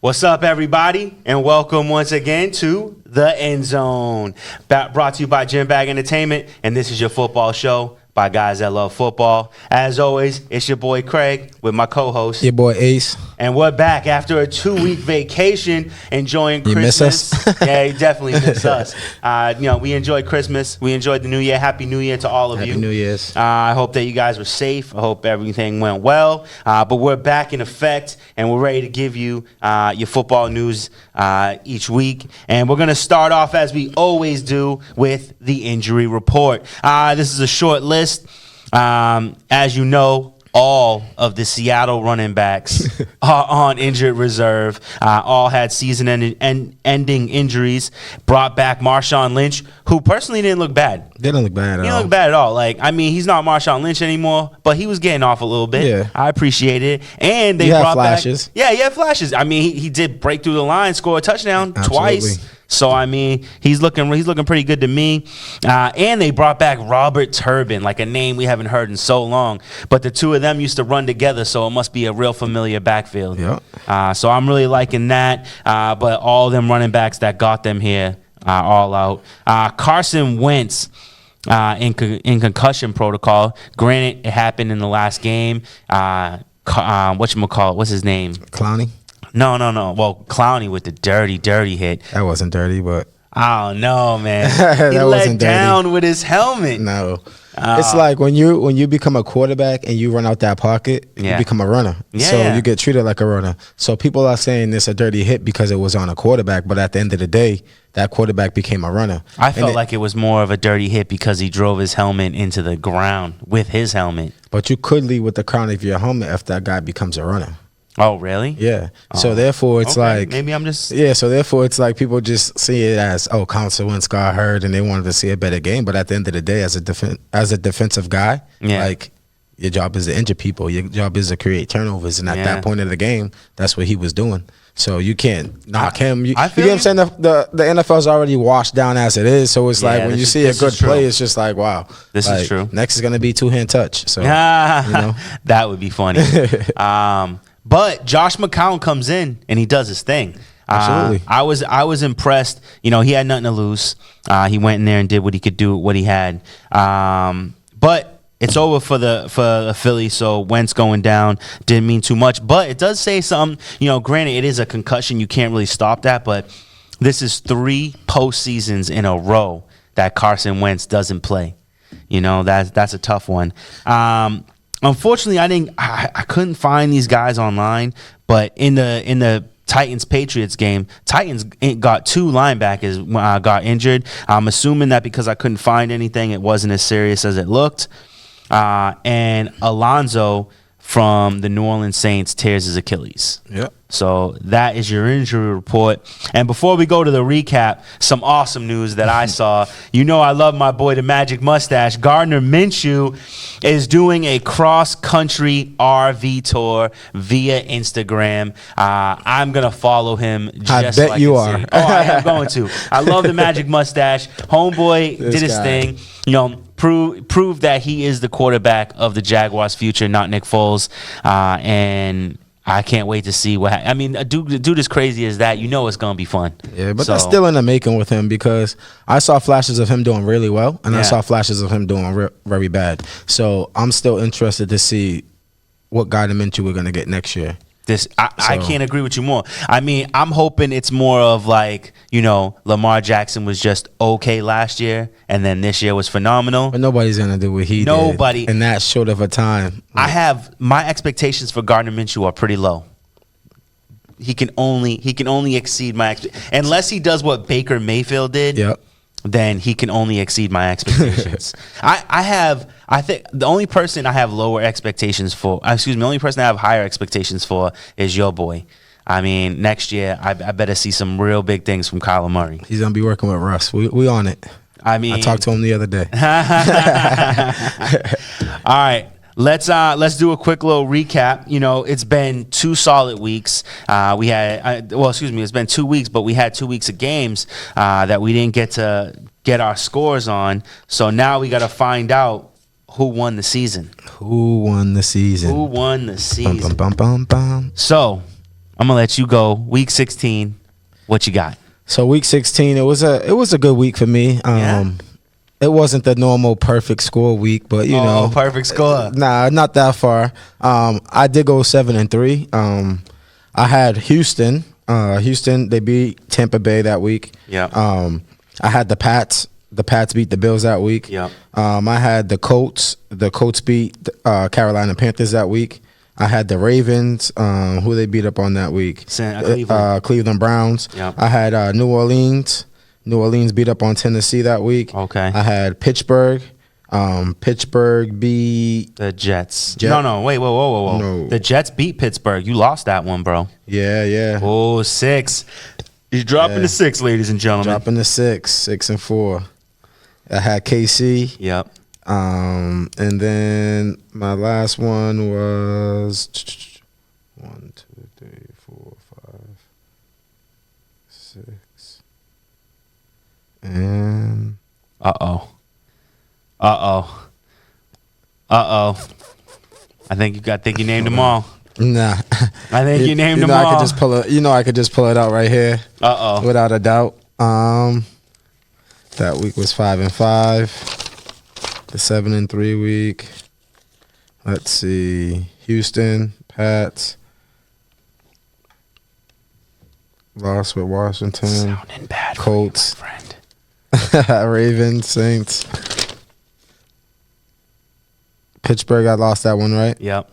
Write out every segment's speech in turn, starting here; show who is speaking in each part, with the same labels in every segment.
Speaker 1: What's up, everybody, and welcome once again to the Endzone, brought to you by Gym Bag Entertainment, and this is your football show by guys that love football. As always, it's your boy Craig with my co-host,
Speaker 2: your boy Ace,
Speaker 1: and we're back after a 2-week vacation, enjoying Christmas.
Speaker 2: You miss us?
Speaker 1: Yeah, you definitely miss us. We enjoyed Christmas. We enjoyed the New Year. Happy New Year to all of you.
Speaker 2: Happy New Year's.
Speaker 1: I hope that you guys were safe. I hope everything went well. But we're back in effect, and we're ready to give you your football news each week. And we're going to start off, as we always do, with the injury report. This is a short list. As you know, all of the Seattle running backs are on injured reserve. All had season-ending injuries. Brought back Marshawn Lynch, who personally didn't look bad.
Speaker 2: Didn't look bad at all.
Speaker 1: He didn't look bad at all. He's not Marshawn Lynch anymore, but he was getting off a little bit.
Speaker 2: Yeah.
Speaker 1: I appreciate it. And they brought
Speaker 2: flashes.
Speaker 1: back. Yeah, he had flashes. He did break through the line, score a touchdown twice. So, he's looking pretty good to me. And they brought back Robert Turbin, like a name we haven't heard in so long. But the two of them used to run together, so it must be a real familiar backfield.
Speaker 2: Yeah.
Speaker 1: So I'm really liking that. But all them running backs that got them here are all out. Carson Wentz in concussion protocol. Granted, it happened in the last game. Whatchamacallit? What's his name?
Speaker 2: Clowney?
Speaker 1: No. Well, Clowney with the dirty hit.
Speaker 2: That wasn't dirty, but
Speaker 1: I don't know, man. He
Speaker 2: that
Speaker 1: let
Speaker 2: wasn't
Speaker 1: down
Speaker 2: dirty.
Speaker 1: With his helmet.
Speaker 2: No. It's like when you become a quarterback and you run out that pocket, you become a runner. So you get treated like a runner. So people are saying this a dirty hit because it was on a quarterback, but at the end of the day, that quarterback became a runner.
Speaker 1: I felt like it was more of a dirty hit because he drove his helmet into the ground with his helmet.
Speaker 2: But you could leave with the crown of your helmet if that guy becomes a runner.
Speaker 1: Oh, really?
Speaker 2: Yeah. So therefore, it's like
Speaker 1: maybe I'm just
Speaker 2: So therefore, it's like people just see it as Carson Wentz got hurt and they wanted to see a better game. But at the end of the day, as a defensive guy, like your job is to injure people. Your job is to create turnovers. And at that point of the game, that's what he was doing. So you can't knock him. You get what I'm saying? The NFL's already washed down as it is. So it's like when you see a good play, it's just like, wow.
Speaker 1: This is true.
Speaker 2: Next is going to be two-hand touch. So
Speaker 1: that would be funny. But Josh McCown comes in and he does his thing.
Speaker 2: Absolutely.
Speaker 1: I was impressed. He had nothing to lose. He went in there and did what he could do, what he had. But it's over for the Phillies, so Wentz going down didn't mean too much. But it does say something. Granted, it is a concussion. You can't really stop that. But this is 3 postseasons in a row that Carson Wentz doesn't play. That's a tough one. Unfortunately, I couldn't find these guys online, but in the Titans-Patriots game, Titans got 2 linebackers got injured. I'm assuming that because I couldn't find anything, it wasn't as serious as it looked. And Alonzo from the New Orleans Saints tears his Achilles.
Speaker 2: Yep.
Speaker 1: So that is your injury report. And before we go to the recap, some awesome news that I saw. I love my boy, the Magic Mustache. Gardner Minshew is doing a cross-country RV tour via Instagram. I'm going to follow him just
Speaker 2: I bet you are.
Speaker 1: Oh, I am going to. I love the Magic Mustache. Homeboy did his thing. Prove that he is the quarterback of the Jaguars' future, not Nick Foles. And I can't wait to see what a dude as crazy as that, it's going to be fun.
Speaker 2: Yeah, but that's still in the making with him because I saw flashes of him doing really well, and I saw flashes of him doing very bad. So I'm still interested to see what Gardner Minshew we're going to get next year.
Speaker 1: I can't agree with you more. I'm hoping it's more of like, Lamar Jackson was just okay last year, and then this year was phenomenal.
Speaker 2: But nobody's going to do what he did in that short of a time.
Speaker 1: My expectations for Gardner Minshew are pretty low. He can only exceed my unless he does what Baker Mayfield did.
Speaker 2: Yep.
Speaker 1: Then he can only exceed my expectations. I think the only person I have lower expectations for, the only person I have higher expectations for is your boy. Next year, I better see some real big things from Kyler Murray.
Speaker 2: He's going to be working with Russ. We on it. I talked to him the other day.
Speaker 1: All right. Let's do a quick little recap. It's been 2 solid weeks. It's been 2 weeks, but we had 2 weeks of games that we didn't get our scores on. So now we got to find out who won the season.
Speaker 2: Who won the season?
Speaker 1: Bum, bum, bum,
Speaker 2: bum, bum, bum.
Speaker 1: So I'm gonna let you go. Week 16. What you got?
Speaker 2: So week 16, it was a good week for me. It wasn't the normal perfect score week, but you know,
Speaker 1: perfect score.
Speaker 2: Nah, not that far. I did go 7-3. I had Houston. Houston, they beat Tampa Bay that week.
Speaker 1: Yeah.
Speaker 2: I had the Pats. The Pats beat the Bills that week.
Speaker 1: Yeah.
Speaker 2: I had the Colts. The Colts beat Carolina Panthers that week. I had the Ravens, who they beat up on that week. Cleveland Browns.
Speaker 1: Yep.
Speaker 2: I had New Orleans. New Orleans beat up on Tennessee that week.
Speaker 1: Okay.
Speaker 2: I had Pittsburgh. Pittsburgh beat
Speaker 1: the Jets. No, wait, whoa.
Speaker 2: No.
Speaker 1: The Jets beat Pittsburgh. You lost that one, bro.
Speaker 2: Yeah.
Speaker 1: Oh, 6. He's dropping to 6, ladies and gentlemen.
Speaker 2: Dropping to 6-4. I had KC.
Speaker 1: Yep.
Speaker 2: And then my last one was 1, 2, 3, 4, 5, 6, and
Speaker 1: Uh-oh. I think you named them all.
Speaker 2: Nah.
Speaker 1: I think you named them all.
Speaker 2: I could just pull it out right here.
Speaker 1: Uh-oh.
Speaker 2: Without a doubt. That week was 5-5. The 7-3 week. Let's see. Houston, Pats. Lost with Washington.
Speaker 1: Sounding bad.
Speaker 2: Colts.
Speaker 1: For you, my friend.
Speaker 2: Ravens, Saints. Pittsburgh, I lost that one, right?
Speaker 1: Yep.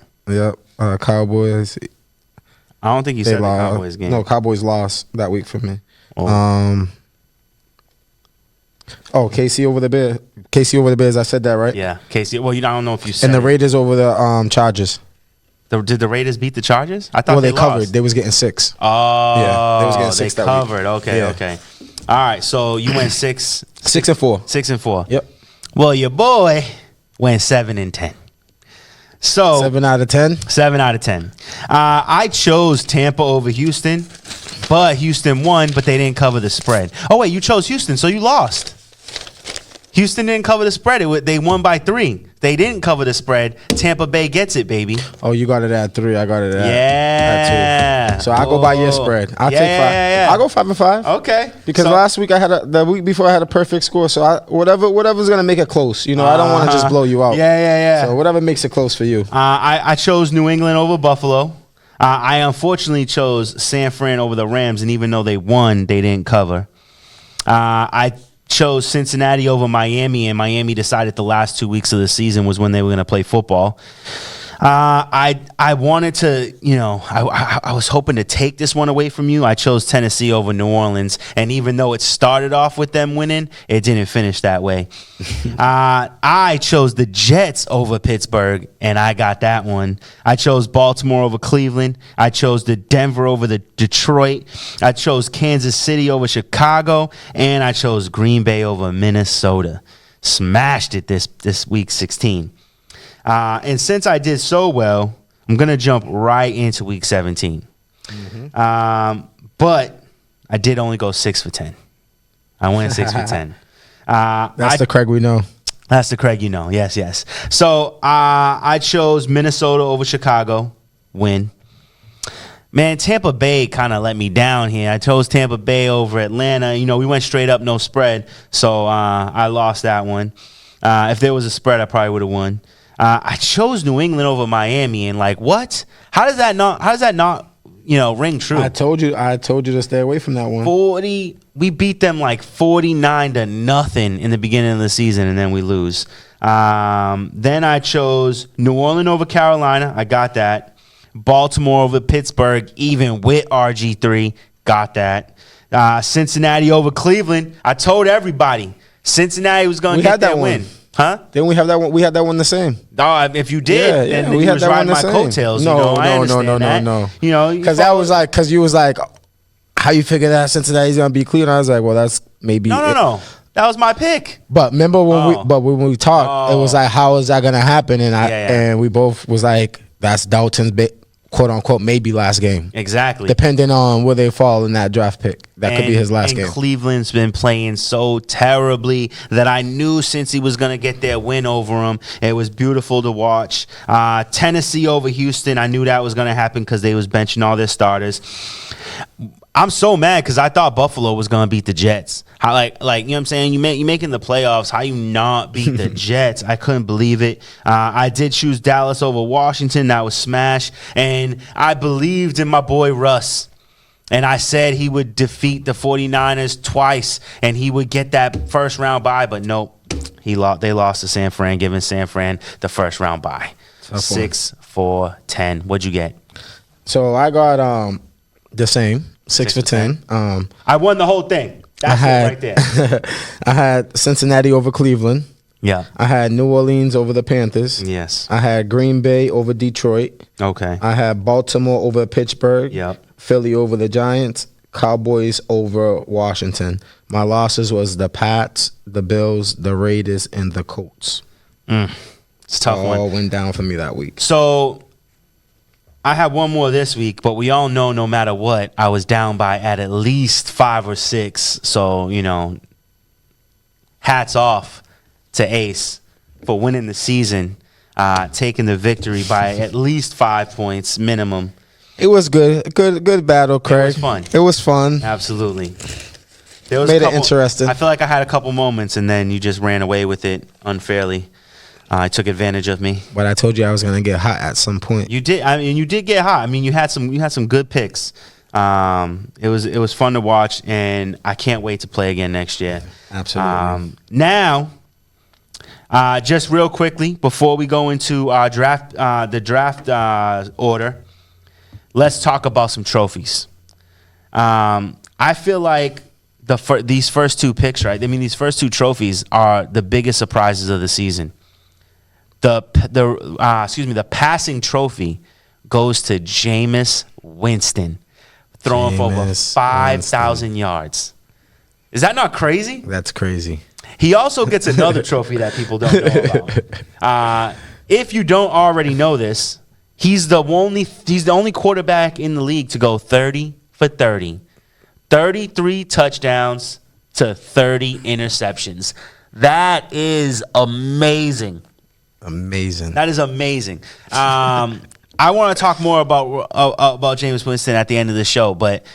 Speaker 2: Cowboys.
Speaker 1: I don't think you said the Cowboys game.
Speaker 2: No, Cowboys lost that week for me.
Speaker 1: Oh.
Speaker 2: KC over the Bears. KC over the Bears. I said that, right?
Speaker 1: Yeah, KC. Well, I don't know if you said.
Speaker 2: And the Raiders over the Chargers.
Speaker 1: Did the Raiders beat the Chargers? I thought
Speaker 2: they covered.
Speaker 1: Lost.
Speaker 2: They was getting 6.
Speaker 1: Oh,
Speaker 2: yeah, they was getting 6.
Speaker 1: They covered. Okay. All right, so you went 6.
Speaker 2: 6-4.
Speaker 1: 6-4.
Speaker 2: Yep.
Speaker 1: Well, your boy went 7-10. So
Speaker 2: 7 out of 10.
Speaker 1: 7 out of 10. I chose Tampa over Houston, but Houston won, but they didn't cover the spread. Oh wait, you chose Houston, so you lost. Houston didn't cover the spread. They won by 3. They didn't cover the spread. Tampa Bay gets it, baby.
Speaker 2: Oh, you got it at 3. I got it
Speaker 1: at
Speaker 2: 2. So I go by your spread. I'll take 5.
Speaker 1: Yeah.
Speaker 2: I go 5-5.
Speaker 1: Okay.
Speaker 2: Because last week the week before I had a perfect score. So whatever's gonna make it close. You know, I don't want to just blow you out.
Speaker 1: Yeah.
Speaker 2: So whatever makes it close for you.
Speaker 1: I chose New England over Buffalo. I unfortunately chose San Fran over the Rams, and even though they won, they didn't cover. I chose Cincinnati over Miami, and Miami decided the last 2 weeks of the season was when they were going to play football. I wanted to, I was hoping to take this one away from you. I chose Tennessee over New Orleans, and even though it started off with them winning, it didn't finish that way. I chose the Jets over Pittsburgh, and I got that one. I chose Baltimore over Cleveland. I chose the Denver over the Detroit. I chose Kansas City over Chicago, and I chose Green Bay over Minnesota. Smashed it this week 16. And since I did so well, I'm going to jump right into week 17. Mm-hmm. But I did only go 6 for 10. I went 6 for 10.
Speaker 2: That's the Craig we know.
Speaker 1: That's the Craig you know. Yes. So I chose Minnesota over Chicago. Win. Man, Tampa Bay kind of let me down here. I chose Tampa Bay over Atlanta. We went straight up, no spread. So I lost that one. If there was a spread, I probably would have won. I chose New England over Miami, and what? How does that not ring true?
Speaker 2: I told you to stay away from that one.
Speaker 1: 40. We beat them 49-0 in the beginning of the season, and then we lose. Then I chose New Orleans over Carolina. I got that. Baltimore over Pittsburgh, even with RG3. Got that. Cincinnati over Cleveland. I told everybody Cincinnati was going to get that win. Huh?
Speaker 2: Then we have that one. We had that one the same.
Speaker 1: No, if you did, then we had that riding my coattails.
Speaker 2: No. Because you was like, how you figure that Cincinnati's gonna beat Cleveland? I was like, well, that's maybe.
Speaker 1: No. That was my pick.
Speaker 2: But remember when we talked, it was like, how is that gonna happen? And and we both was like, that's Dalton's quote unquote maybe last game.
Speaker 1: Exactly.
Speaker 2: Depending on where they fall in that draft pick. That could be his last game.
Speaker 1: Cleveland's been playing so terribly that I knew since he was going to get their win over him, it was beautiful to watch. Tennessee over Houston, I knew that was going to happen because they was benching all their starters. I'm so mad because I thought Buffalo was going to beat the Jets. How like you know what I'm saying? You making the playoffs. How you not beat the Jets? I couldn't believe it. I did choose Dallas over Washington. That was smash. And I believed in my boy Russ. And I said he would defeat the 49ers twice and he would get that first round bye. But nope, they lost to San Fran, giving San Fran the first round bye. 6-4-10. What'd you get?
Speaker 2: So I got the same. 6 for 10.
Speaker 1: I won the whole thing. That's it right there.
Speaker 2: I had Cincinnati over Cleveland.
Speaker 1: Yeah.
Speaker 2: I had New Orleans over the Panthers.
Speaker 1: Yes.
Speaker 2: I had Green Bay over Detroit.
Speaker 1: Okay.
Speaker 2: I had Baltimore over Pittsburgh.
Speaker 1: Yep.
Speaker 2: Philly over the Giants. Cowboys over Washington. My losses was the Pats, the Bills, the Raiders, and the Colts.
Speaker 1: It's a tough one.
Speaker 2: All went down for me that week.
Speaker 1: So I have one more this week, but we all know no matter what, I was down by at least 5 or 6. So, you know, hats off to Ace for winning the season, taking the victory by at least 5 points minimum.
Speaker 2: It was good. Good battle, Craig.
Speaker 1: It was fun.
Speaker 2: It was fun.
Speaker 1: Absolutely. There was
Speaker 2: Made it interesting.
Speaker 1: I feel like I had a couple moments, and then you just ran away with it unfairly. Took advantage of me.
Speaker 2: But I told you I was gonna get hot at some point.
Speaker 1: You did. I mean, you did get hot. I mean, you had some good picks. It was fun to watch, and I can't wait to play again next year.
Speaker 2: Absolutely.
Speaker 1: Now, just real quickly before we go into our draft, the draft order, let's talk about some trophies. I feel like these first 2 picks, right? I mean, these first 2 trophies are the biggest surprises of the season. The passing trophy goes to Jameis Winston, throwing for over 5,000 yards. Is that not crazy?
Speaker 2: That's crazy.
Speaker 1: He also gets another trophy that people don't know about. If you don't already know this, he's the only quarterback in the league to go 30 for 30, 33 touchdowns to 30 interceptions. That is amazing.
Speaker 2: Amazing.
Speaker 1: That is amazing. I want to talk more about Jameis Winston at the end of the show, but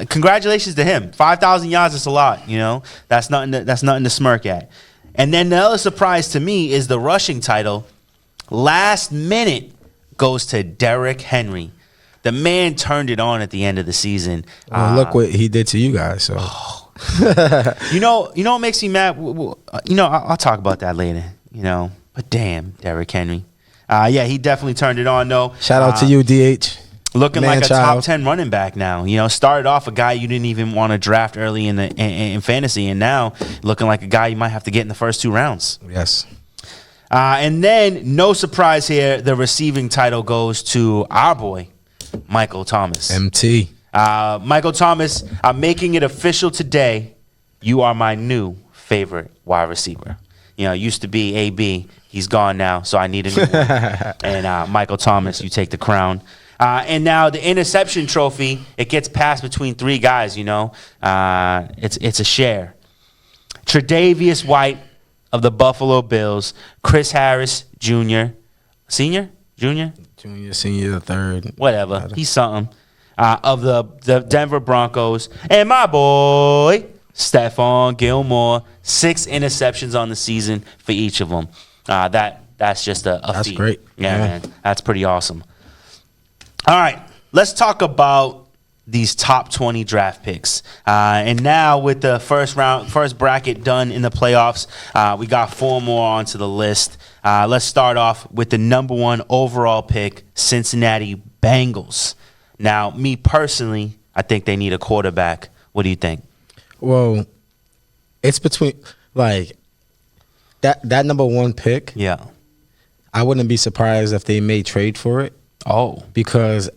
Speaker 1: congratulations to him. 5,000 yards is a lot. You know, that's nothing to smirk at. And then the other surprise to me is the rushing title. Last minute goes to Derrick Henry. The man turned it on at the end of the season.
Speaker 2: Well, look what he did to you guys. So,
Speaker 1: you know what makes me mad? I'll talk about that later. You know. But damn, Derrick Henry. Yeah, he definitely turned it on, though.
Speaker 2: Shout out to you, DH.
Speaker 1: Looking like a top 10 running back now. You know, started off a guy you didn't even want to draft early in fantasy, and now looking like a guy you might have to get in the first 2 rounds.
Speaker 2: Yes.
Speaker 1: And then, no surprise here, the receiving title goes to our boy, Michael Thomas.
Speaker 2: MT.
Speaker 1: Michael Thomas, I'm making it official today. You are my new favorite wide receiver. You know, it used to be AB. He's gone now, so I need a new one. And Michael Thomas, you take the crown. And now the interception trophy, it gets passed between 3 guys, you know. It's a share. Tre'Davious White of the Buffalo Bills, Chris Harris Jr., senior, junior,
Speaker 2: senior, the third,
Speaker 1: whatever. He's something. Of the Denver Broncos, and my boy Stephon Gilmore, 6 interceptions on the season for each of them. That's just a
Speaker 2: that's
Speaker 1: feat.
Speaker 2: Great.
Speaker 1: Yeah, man, that's pretty awesome. All right, let's talk about these top 20 draft picks. And now with the first bracket done in the playoffs, we got 4 more onto the list. Let's start off with the number 1 overall pick, Cincinnati Bengals. Now, me personally, I think they need a quarterback. What do you think?
Speaker 2: Well, it's between like that number 1 pick.
Speaker 1: Yeah.
Speaker 2: I wouldn't be surprised if they may trade for it.
Speaker 1: Oh.
Speaker 2: Because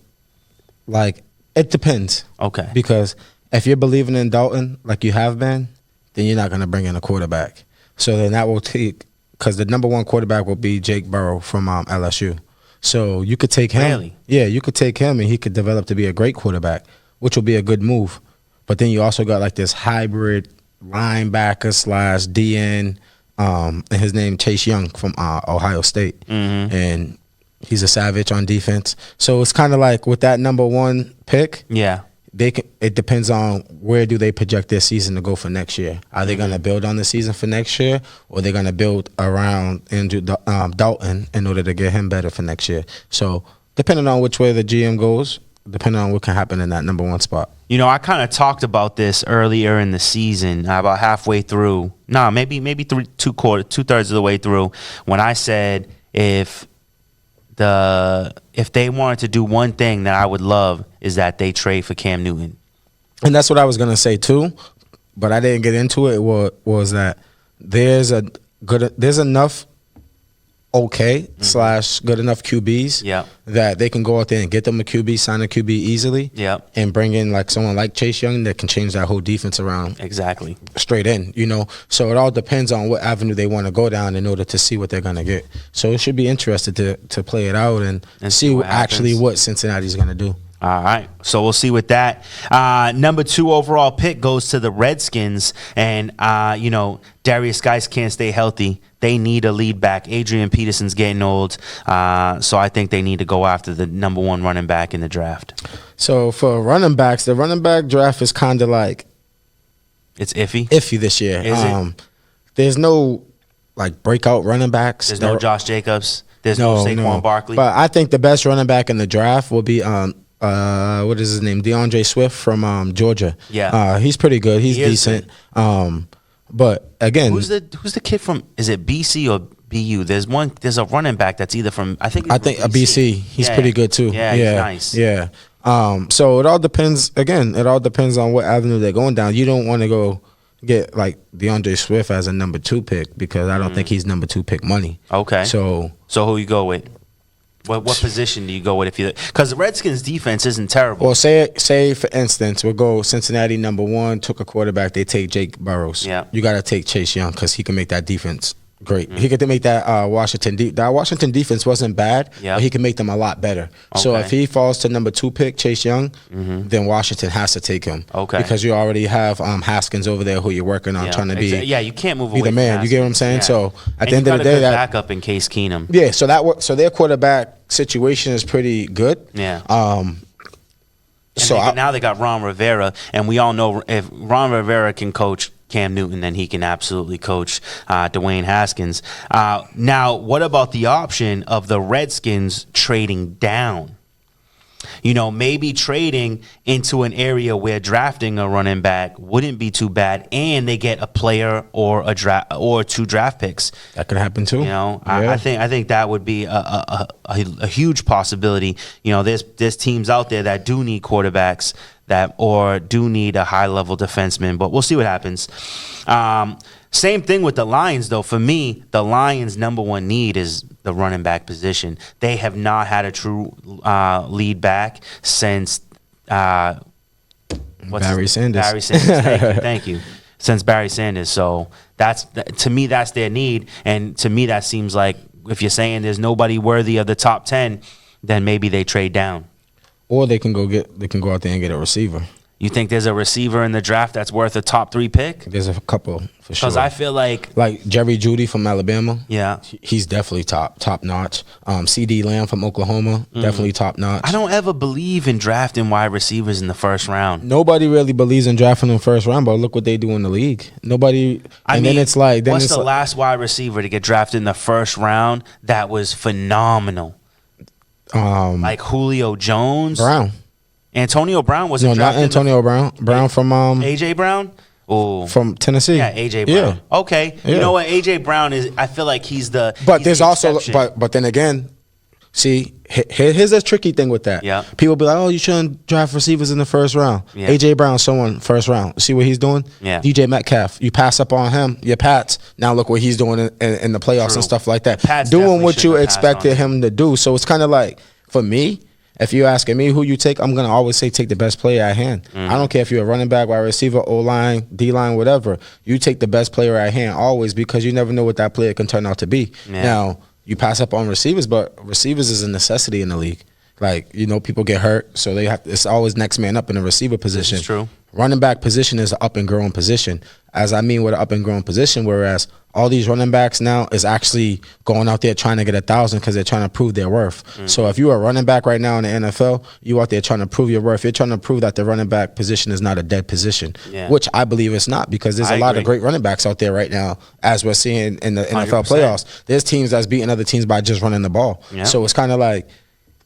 Speaker 2: like it depends.
Speaker 1: Okay.
Speaker 2: Because if you're believing in Dalton like you have been, then you're not going to bring in a quarterback. So then that will take, because the number 1 quarterback will be Jake Burrow from LSU. So you could take him.
Speaker 1: Really?
Speaker 2: Yeah, you could take him, and he could develop to be a great quarterback, which will be a good move. But then you also got like this hybrid linebacker slash DN, and his name Chase Young from Ohio State, and he's a savage on defense. So it's kind of like with that number 1 pick.
Speaker 1: Yeah.
Speaker 2: It depends on where do they project their season to go for next year. Are they going to build on the season for next year, or are they going to build around Andrew Dalton in order to get him better for next year? So depending on which way the GM goes, depending on what can happen in that number 1 spot.
Speaker 1: You know, I kind of talked about this earlier in the season, about halfway through. Maybe 2/3 of the way through, when I said if they wanted to do one thing that I would love is that they trade for Cam Newton.
Speaker 2: And that's what I was going to say too, but I didn't get into it. Was that there's enough slash good enough QBs that they can go out there and get them a QB, sign a QB easily, and bring in like someone like Chase Young that can change that whole defense around.
Speaker 1: Exactly.
Speaker 2: Straight in, you know. So it all depends on what avenue they want to go down in order to see what they're going to get. So it should be interesting to play it out and see what Cincinnati's going to do.
Speaker 1: All right, so we'll see with that. Number 2 overall pick goes to the Redskins, and Darius Geis can't stay healthy. They need a lead back. Adrian Peterson's getting old, so I think they need to go after the number 1 running back in the draft.
Speaker 2: So for running backs, the running back draft is kind of like
Speaker 1: it's iffy
Speaker 2: this year.
Speaker 1: Is it?
Speaker 2: There's no like breakout running backs.
Speaker 1: There's no Josh Jacobs. There's no Saquon Barkley.
Speaker 2: But I think the best running back in the draft will be what is his name? DeAndre Swift from Georgia.
Speaker 1: Yeah.
Speaker 2: He's pretty good. He's decent. But again,
Speaker 1: who's the kid from? Is it BC or BU? There's a running back that's either from I think
Speaker 2: a BC. He's pretty good too.
Speaker 1: Yeah, he's nice.
Speaker 2: Yeah. So it all depends. Again, it all depends on what avenue they're going down. You don't want to go get like DeAndre Swift as a number 2 pick because I don't think he's number 2 pick money.
Speaker 1: Okay.
Speaker 2: So
Speaker 1: who you go with? What position do you go with because the Redskins defense isn't terrible.
Speaker 2: Well, say for instance, we'll go Cincinnati number 1, took a quarterback, they take Jake Burrows.
Speaker 1: Yeah.
Speaker 2: You got to take Chase Young because he can make that defense great. He could make that Washington defense wasn't bad, but he can make them a lot better. Okay. So if he falls to number 2 pick, Chase Young, then Washington has to take him.
Speaker 1: Okay.
Speaker 2: Because you already have Haskins over there who you're working on trying to be.
Speaker 1: Yeah, you can't move away
Speaker 2: the man.
Speaker 1: from
Speaker 2: you get what I'm saying?
Speaker 1: Yeah.
Speaker 2: So at the end of the day,
Speaker 1: that backup in Case Keenum.
Speaker 2: Yeah. So their quarterback situation is pretty good.
Speaker 1: Yeah.
Speaker 2: So
Speaker 1: now they got Ron Rivera, and we all know if Ron Rivera can coach Cam Newton, then he can absolutely coach Dwayne Haskins. Now, what about the option of the Redskins trading down? Maybe trading into an area where drafting a running back wouldn't be too bad, and they get a player or 2 draft picks.
Speaker 2: That could happen too.
Speaker 1: I think that would be a huge possibility. There's teams out there that do need quarterbacks or do need a high level defenseman, but we'll see what happens. Same thing with the Lions, though. For me, the Lions' number 1 need is the running back position. They have not had a true lead back since
Speaker 2: Barry Sanders.
Speaker 1: Barry Sanders. Thank you. Since Barry Sanders. So to me, that's their need, and to me, that seems like if you're saying there's nobody worthy of the top 10, then maybe they trade down.
Speaker 2: Or they can go out there and get a receiver.
Speaker 1: You think there's a receiver in the draft that's worth a top 3 pick?
Speaker 2: There's a couple for sure.
Speaker 1: Because I feel like
Speaker 2: Jerry Jeudy from Alabama.
Speaker 1: Yeah,
Speaker 2: he's definitely top notch. CD Lamb from Oklahoma, definitely top notch.
Speaker 1: I don't ever believe in drafting wide receivers in the first round.
Speaker 2: Nobody really believes in drafting in the first round, but look what they do in the league. Nobody. Then it's like,
Speaker 1: what's the last wide receiver to get drafted in the first round that was phenomenal? Like Julio Jones,
Speaker 2: Brown.
Speaker 1: Antonio Brown wasn't
Speaker 2: drafted. No, not Antonio Brown. Brown from
Speaker 1: AJ Brown. Oh,
Speaker 2: from Tennessee.
Speaker 1: Yeah, AJ Brown. Yeah. Okay, you know what? AJ Brown is. I feel like he's the.
Speaker 2: But there's also, but then again, see, here's a tricky thing with that.
Speaker 1: Yeah.
Speaker 2: People be like, oh, you shouldn't draft receivers in the first round. Yeah. AJ Brown, someone first round. See what he's doing?
Speaker 1: Yeah.
Speaker 2: DJ Metcalf, you pass up on him, your Pats. Now look what he's doing in the playoffs and stuff like that. Doing what you expected him to do. So it's kind of like, for me, if you're asking me who you take, I'm going to always say take the best player at hand. I don't care if you're a running back, wide receiver, O-line, D-line, whatever. You take the best player at hand always because you never know what that player can turn out to be. Yeah. Now, you pass up on receivers, but receivers is a necessity in the league. Like, people get hurt, so it's always next man up in the receiver position.
Speaker 1: This is true.
Speaker 2: Running back position is an up and growing position. As I mean with an up and growing position, whereas all these running backs now is actually going out there trying to get 1,000 because they're trying to prove their worth. Mm-hmm. So if you're a running back right now in the NFL, you out there trying to prove your worth. You're trying to prove that the running back position is not a dead position, which I believe it's not, because there's a lot of great running backs out there right now, as we're seeing in the NFL 100%. Playoffs. There's teams that's beating other teams by just running the ball. Yep. So it's kind of like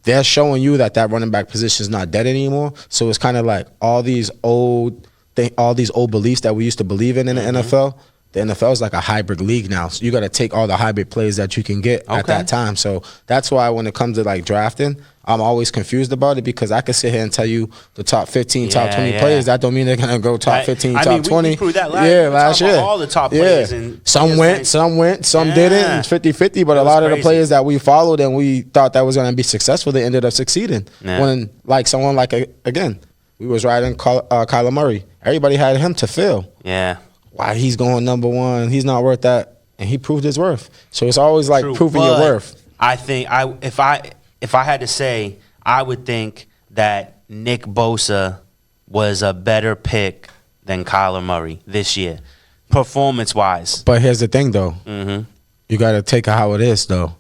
Speaker 2: they're showing you that running back position is not dead anymore. So it's kind of like all these old beliefs that we used to believe in the NFL. The NFL is like a hybrid league now. So you got to take all the hybrid plays that you can get at that time. So that's why when it comes to like drafting, I'm always confused about it, because I could sit here and tell you the top 15, top 20 players. That don't mean they're going to go top 15, top 20.
Speaker 1: We proved that last year. All the top players. And
Speaker 2: some went, some didn't. It's 50-50. But a lot of the players that we followed and we thought that was going to be successful, they ended up succeeding. Yeah. When like someone like, again, we was riding Kyler Murray. Everybody had him to fail.
Speaker 1: Yeah.
Speaker 2: Why he's going number one? He's not worth that. And he proved his worth. So it's always like proving your worth.
Speaker 1: I think if I had to say, I would think that Nick Bosa was a better pick than Kyler Murray this year, performance-wise.
Speaker 2: But here's the thing, though. Mm-hmm. You got to take it how it is, though.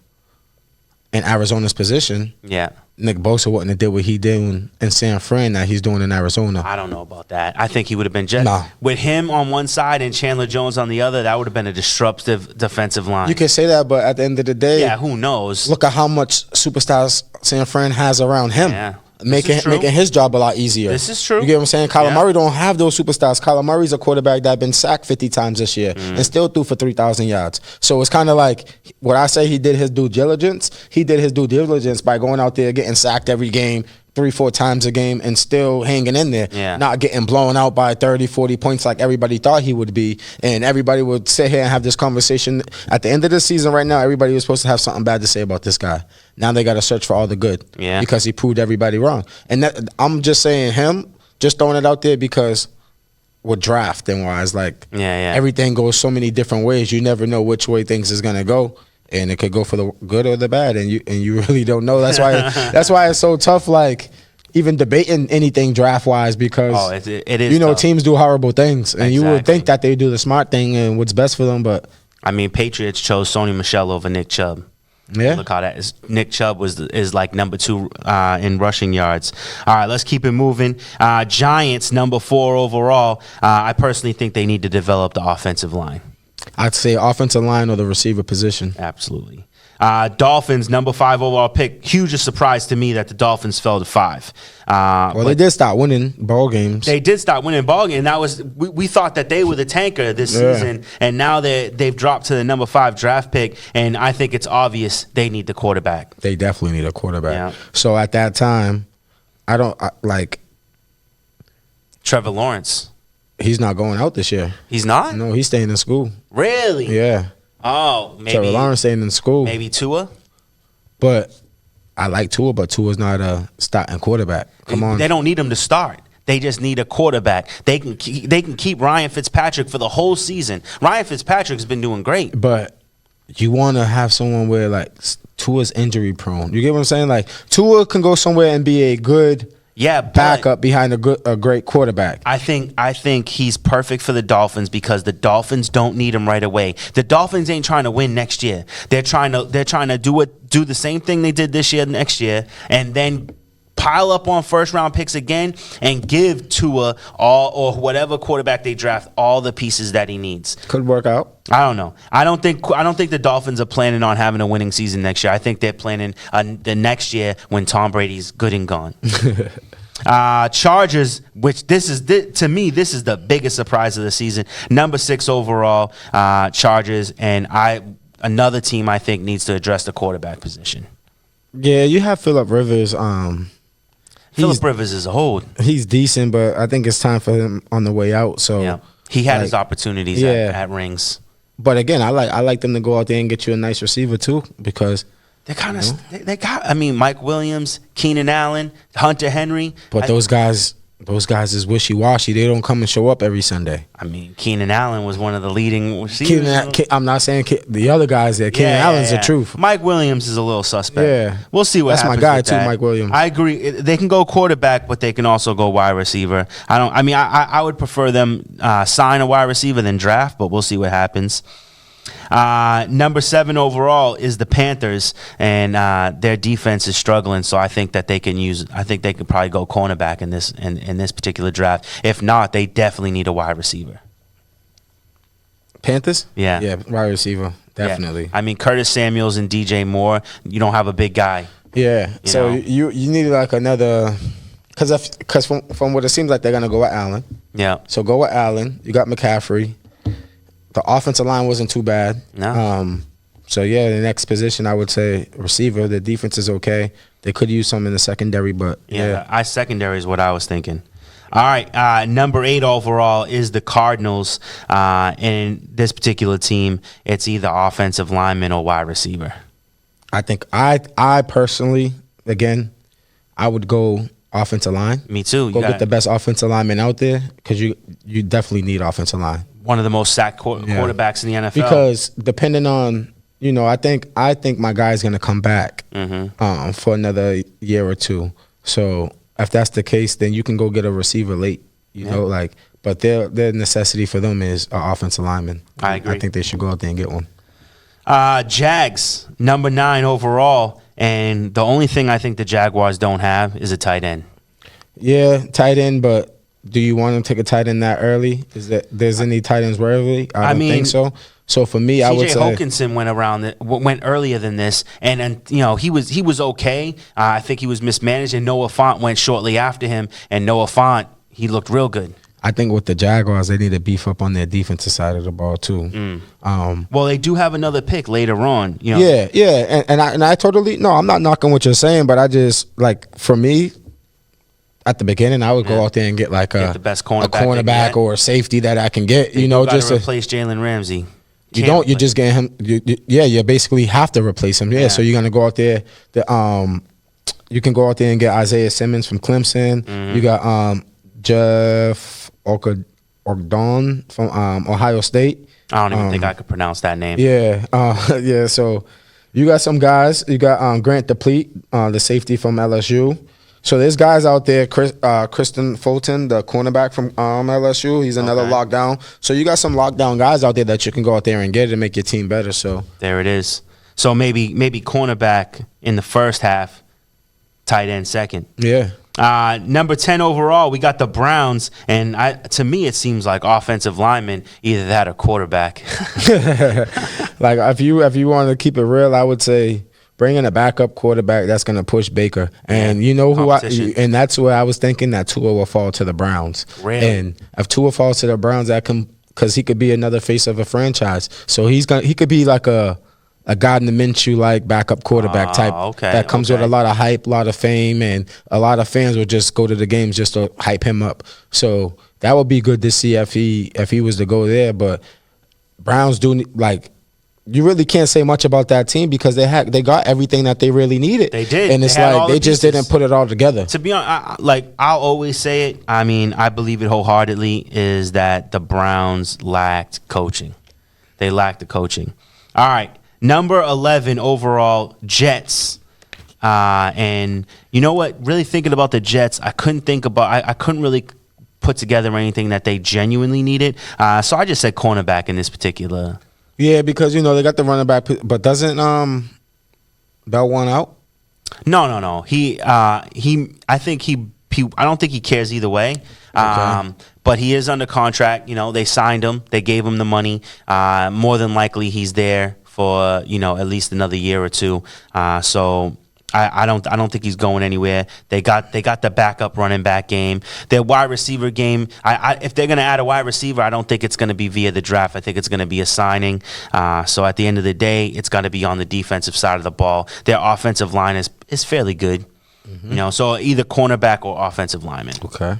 Speaker 2: In Arizona's position, Nick Bosa wouldn't have did what he did in San Fran that he's doing in Arizona.
Speaker 1: I don't know about that. I think he would have been with him on one side and Chandler Jones on the other. That would have been a disruptive defensive line.
Speaker 2: You can say that, but at the end of the day,
Speaker 1: who knows?
Speaker 2: Look at how much superstars San Fran has around him. Yeah. Making his job a lot easier.
Speaker 1: This is true.
Speaker 2: You get what I'm saying? Kyler Murray don't have those superstars. Kyler Murray's a quarterback that been sacked 50 times this year and still threw for 3,000 yards. So it's kind of like, what I say he did his due diligence, by going out there getting sacked every game, 3-4 times a game, and still hanging in there, not getting blown out by 30, 40 points like everybody thought he would be. And everybody would sit here and have this conversation. At the end of the season right now, everybody was supposed to have something bad to say about this guy. Now they got to search for all the good because he proved everybody wrong. And I'm just saying him, just throwing it out there, because with drafting wise, like everything goes so many different ways. You never know which way things is going to go. And it could go for the good or the bad, and you really don't know. That's why it's so tough, like even debating anything draft wise, because
Speaker 1: it is tough.
Speaker 2: Teams do horrible things, and you would think that they do the smart thing and what's best for them. But
Speaker 1: I mean, Patriots chose Sony Michel over Nick Chubb. Yeah, look how that is. Nick Chubb is like number 2 in rushing yards. All right, let's keep it moving. Giants number 4 overall. I personally think they need to develop the offensive line.
Speaker 2: I'd say offensive line or the receiver position.
Speaker 1: Absolutely. Dolphins, number 5 overall pick. Huge surprise to me that the Dolphins fell to 5.
Speaker 2: They did start winning ball games.
Speaker 1: They did start winning ball games. And that was we thought that they were the tanker this season, and now they've dropped to the number 5 draft pick. And I think it's obvious they need the quarterback.
Speaker 2: They definitely need a quarterback. Yeah. So at that time,
Speaker 1: Trevor Lawrence.
Speaker 2: He's not going out this year.
Speaker 1: He's not?
Speaker 2: No, he's staying in school.
Speaker 1: Really?
Speaker 2: Yeah.
Speaker 1: Oh, maybe
Speaker 2: Trevor Lawrence staying in school.
Speaker 1: Maybe Tua?
Speaker 2: But I like Tua, but Tua's not a starting quarterback. Come on.
Speaker 1: They don't need him to start. They just need a quarterback. They can keep Ryan Fitzpatrick for the whole season. Ryan Fitzpatrick's been doing great.
Speaker 2: But you want to have someone where, like, Tua's injury prone. You get what I'm saying? Like, Tua can go somewhere and be a good backup behind a great quarterback.
Speaker 1: I think he's perfect for the Dolphins because the Dolphins don't need him right away. The Dolphins ain't trying to win next year. They're trying to do the same thing they did this year, next year, and then pile up on first round picks again and give Tua or whatever quarterback they draft all the pieces that he needs.
Speaker 2: Could work out.
Speaker 1: I don't know. I don't think the Dolphins are planning on having a winning season next year. I think they're planning the next year when Tom Brady's good and gone. Chargers, which to me this is the biggest surprise of the season. Number 6 overall, Chargers, and another team I think needs to address the quarterback position.
Speaker 2: Yeah, you have Phillip Rivers.
Speaker 1: Phillip Rivers is old.
Speaker 2: He's decent, but I think it's time for him on the way out. So
Speaker 1: he had his opportunities at rings.
Speaker 2: But again, I like them to go out there and get you a nice receiver too, because
Speaker 1: they kind of they got. I mean, Mike Williams, Keenan Allen, Hunter Henry.
Speaker 2: But those guys those guys is wishy-washy. They don't come and show up every Sunday.
Speaker 1: I mean, Keenan Allen was one of the leading receivers.
Speaker 2: I'm not saying the other guys there. Keenan Allen's the truth.
Speaker 1: Mike Williams is a little suspect.
Speaker 2: Yeah.
Speaker 1: We'll see what happens.
Speaker 2: That's my guy,
Speaker 1: with
Speaker 2: too,
Speaker 1: that.
Speaker 2: Mike Williams.
Speaker 1: I agree. They can go quarterback, but they can also go wide receiver. I would prefer them sign a wide receiver than draft, but we'll see what happens. Number 7 overall is the Panthers, and their defense is struggling. So I think that they can probably go cornerback in this particular draft. If not, they definitely need a wide receiver.
Speaker 2: Panthers?
Speaker 1: Yeah,
Speaker 2: wide receiver, definitely.
Speaker 1: Yeah. I mean, Curtis Samuels and DJ Moore. You don't have a big guy.
Speaker 2: Yeah. So you need like another, because from what it seems like they're gonna go with Allen.
Speaker 1: Yeah.
Speaker 2: So go with Allen. You got McCaffrey. The offensive line wasn't too bad.
Speaker 1: No.
Speaker 2: So, the next position, I would say receiver. The defense is okay. They could use some in the secondary, but
Speaker 1: secondary is what I was thinking. All right, number 8 overall is the Cardinals. In this particular team, it's either offensive lineman or wide receiver.
Speaker 2: I think I personally, again, I would go offensive line.
Speaker 1: Me too.
Speaker 2: Go get the best offensive lineman out there because you definitely need offensive line.
Speaker 1: One of the most sacked quarterbacks in the NFL.
Speaker 2: Because depending on, I think my guy's going to come back for another year or two. So if that's the case, then you can go get a receiver late, but their necessity for them is an offensive lineman.
Speaker 1: I agree.
Speaker 2: I think they should go out there and get one.
Speaker 1: Jags, number 9 overall, and the only thing I think the Jaguars don't have is a tight end.
Speaker 2: Yeah, tight end, but do you want to take a tight end that early? Is that there's any tight ends early? I don't think so. So for me, I would say
Speaker 1: Hawkinson went earlier than this, and he was okay. I think he was mismanaged, and Noah Fant went shortly after him, and Noah Fant, he looked real good.
Speaker 2: I think with the Jaguars, they need to beef up on their defensive side of the ball too.
Speaker 1: Well, they do have another pick later on.
Speaker 2: Yeah, and I totally I'm not knocking what you're saying, but I just for me. At the beginning, I would go out there and get
Speaker 1: the best
Speaker 2: cornerback or a safety that I can get. Just to
Speaker 1: replace Jalen Ramsey.
Speaker 2: You just get him. You basically have to replace him. Yeah. So you're gonna go out there. You can go out there and get Isaiah Simmons from Clemson. Mm-hmm. You got Jeff Ogdon from Ohio State.
Speaker 1: I don't even think I could pronounce that name.
Speaker 2: Yeah. So you got some guys. You got Grant Deplete, the safety from LSU. So there's guys out there, Kristen Fulton, the cornerback from LSU. He's another lockdown. So you got some lockdown guys out there that you can go out there and get and make your team better. So there
Speaker 1: it is. So maybe cornerback in the first half, tight end second.
Speaker 2: Yeah.
Speaker 1: Number 10 overall, we got the Browns, and to me it seems like offensive lineman, either that or quarterback.
Speaker 2: If you want to keep it real, I would say bring in a backup quarterback that's going to push Baker. And and that's where I was thinking that Tua will fall to the Browns.
Speaker 1: Really?
Speaker 2: And if Tua falls to the Browns, because he could be another face of a franchise. So he could be like a Gardner Minshew backup quarterback type that comes with a lot of hype, a lot of fame, and a lot of fans will just go to the games just to hype him up. So that would be good to see if he was to go there. But Browns do you really can't say much about that team because they got everything that they really needed.
Speaker 1: They did,
Speaker 2: and it's they just didn't put it all together.
Speaker 1: To be honest, I'll always say it. I mean, I believe it wholeheartedly is that the Browns lacked coaching. They lacked the coaching. All right, number 11 overall, Jets. And you know what? Really thinking about the Jets, I couldn't really put together anything that they genuinely needed. So I just said cornerback in this particular.
Speaker 2: Yeah, because they got the running back, but doesn't Bell want out?
Speaker 1: No. I don't think he cares either way.
Speaker 2: Okay.
Speaker 1: But he is under contract. They signed him. They gave him the money. More than likely, he's there for at least another year or two. So I don't think he's going anywhere. They got the backup running back game. Their wide receiver game. If they're going to add a wide receiver, I don't think it's going to be via the draft. I think it's going to be a signing. So at the end of the day, it's got to be on the defensive side of the ball. Their offensive line is fairly good. Mm-hmm. So either cornerback or offensive lineman.
Speaker 2: Okay.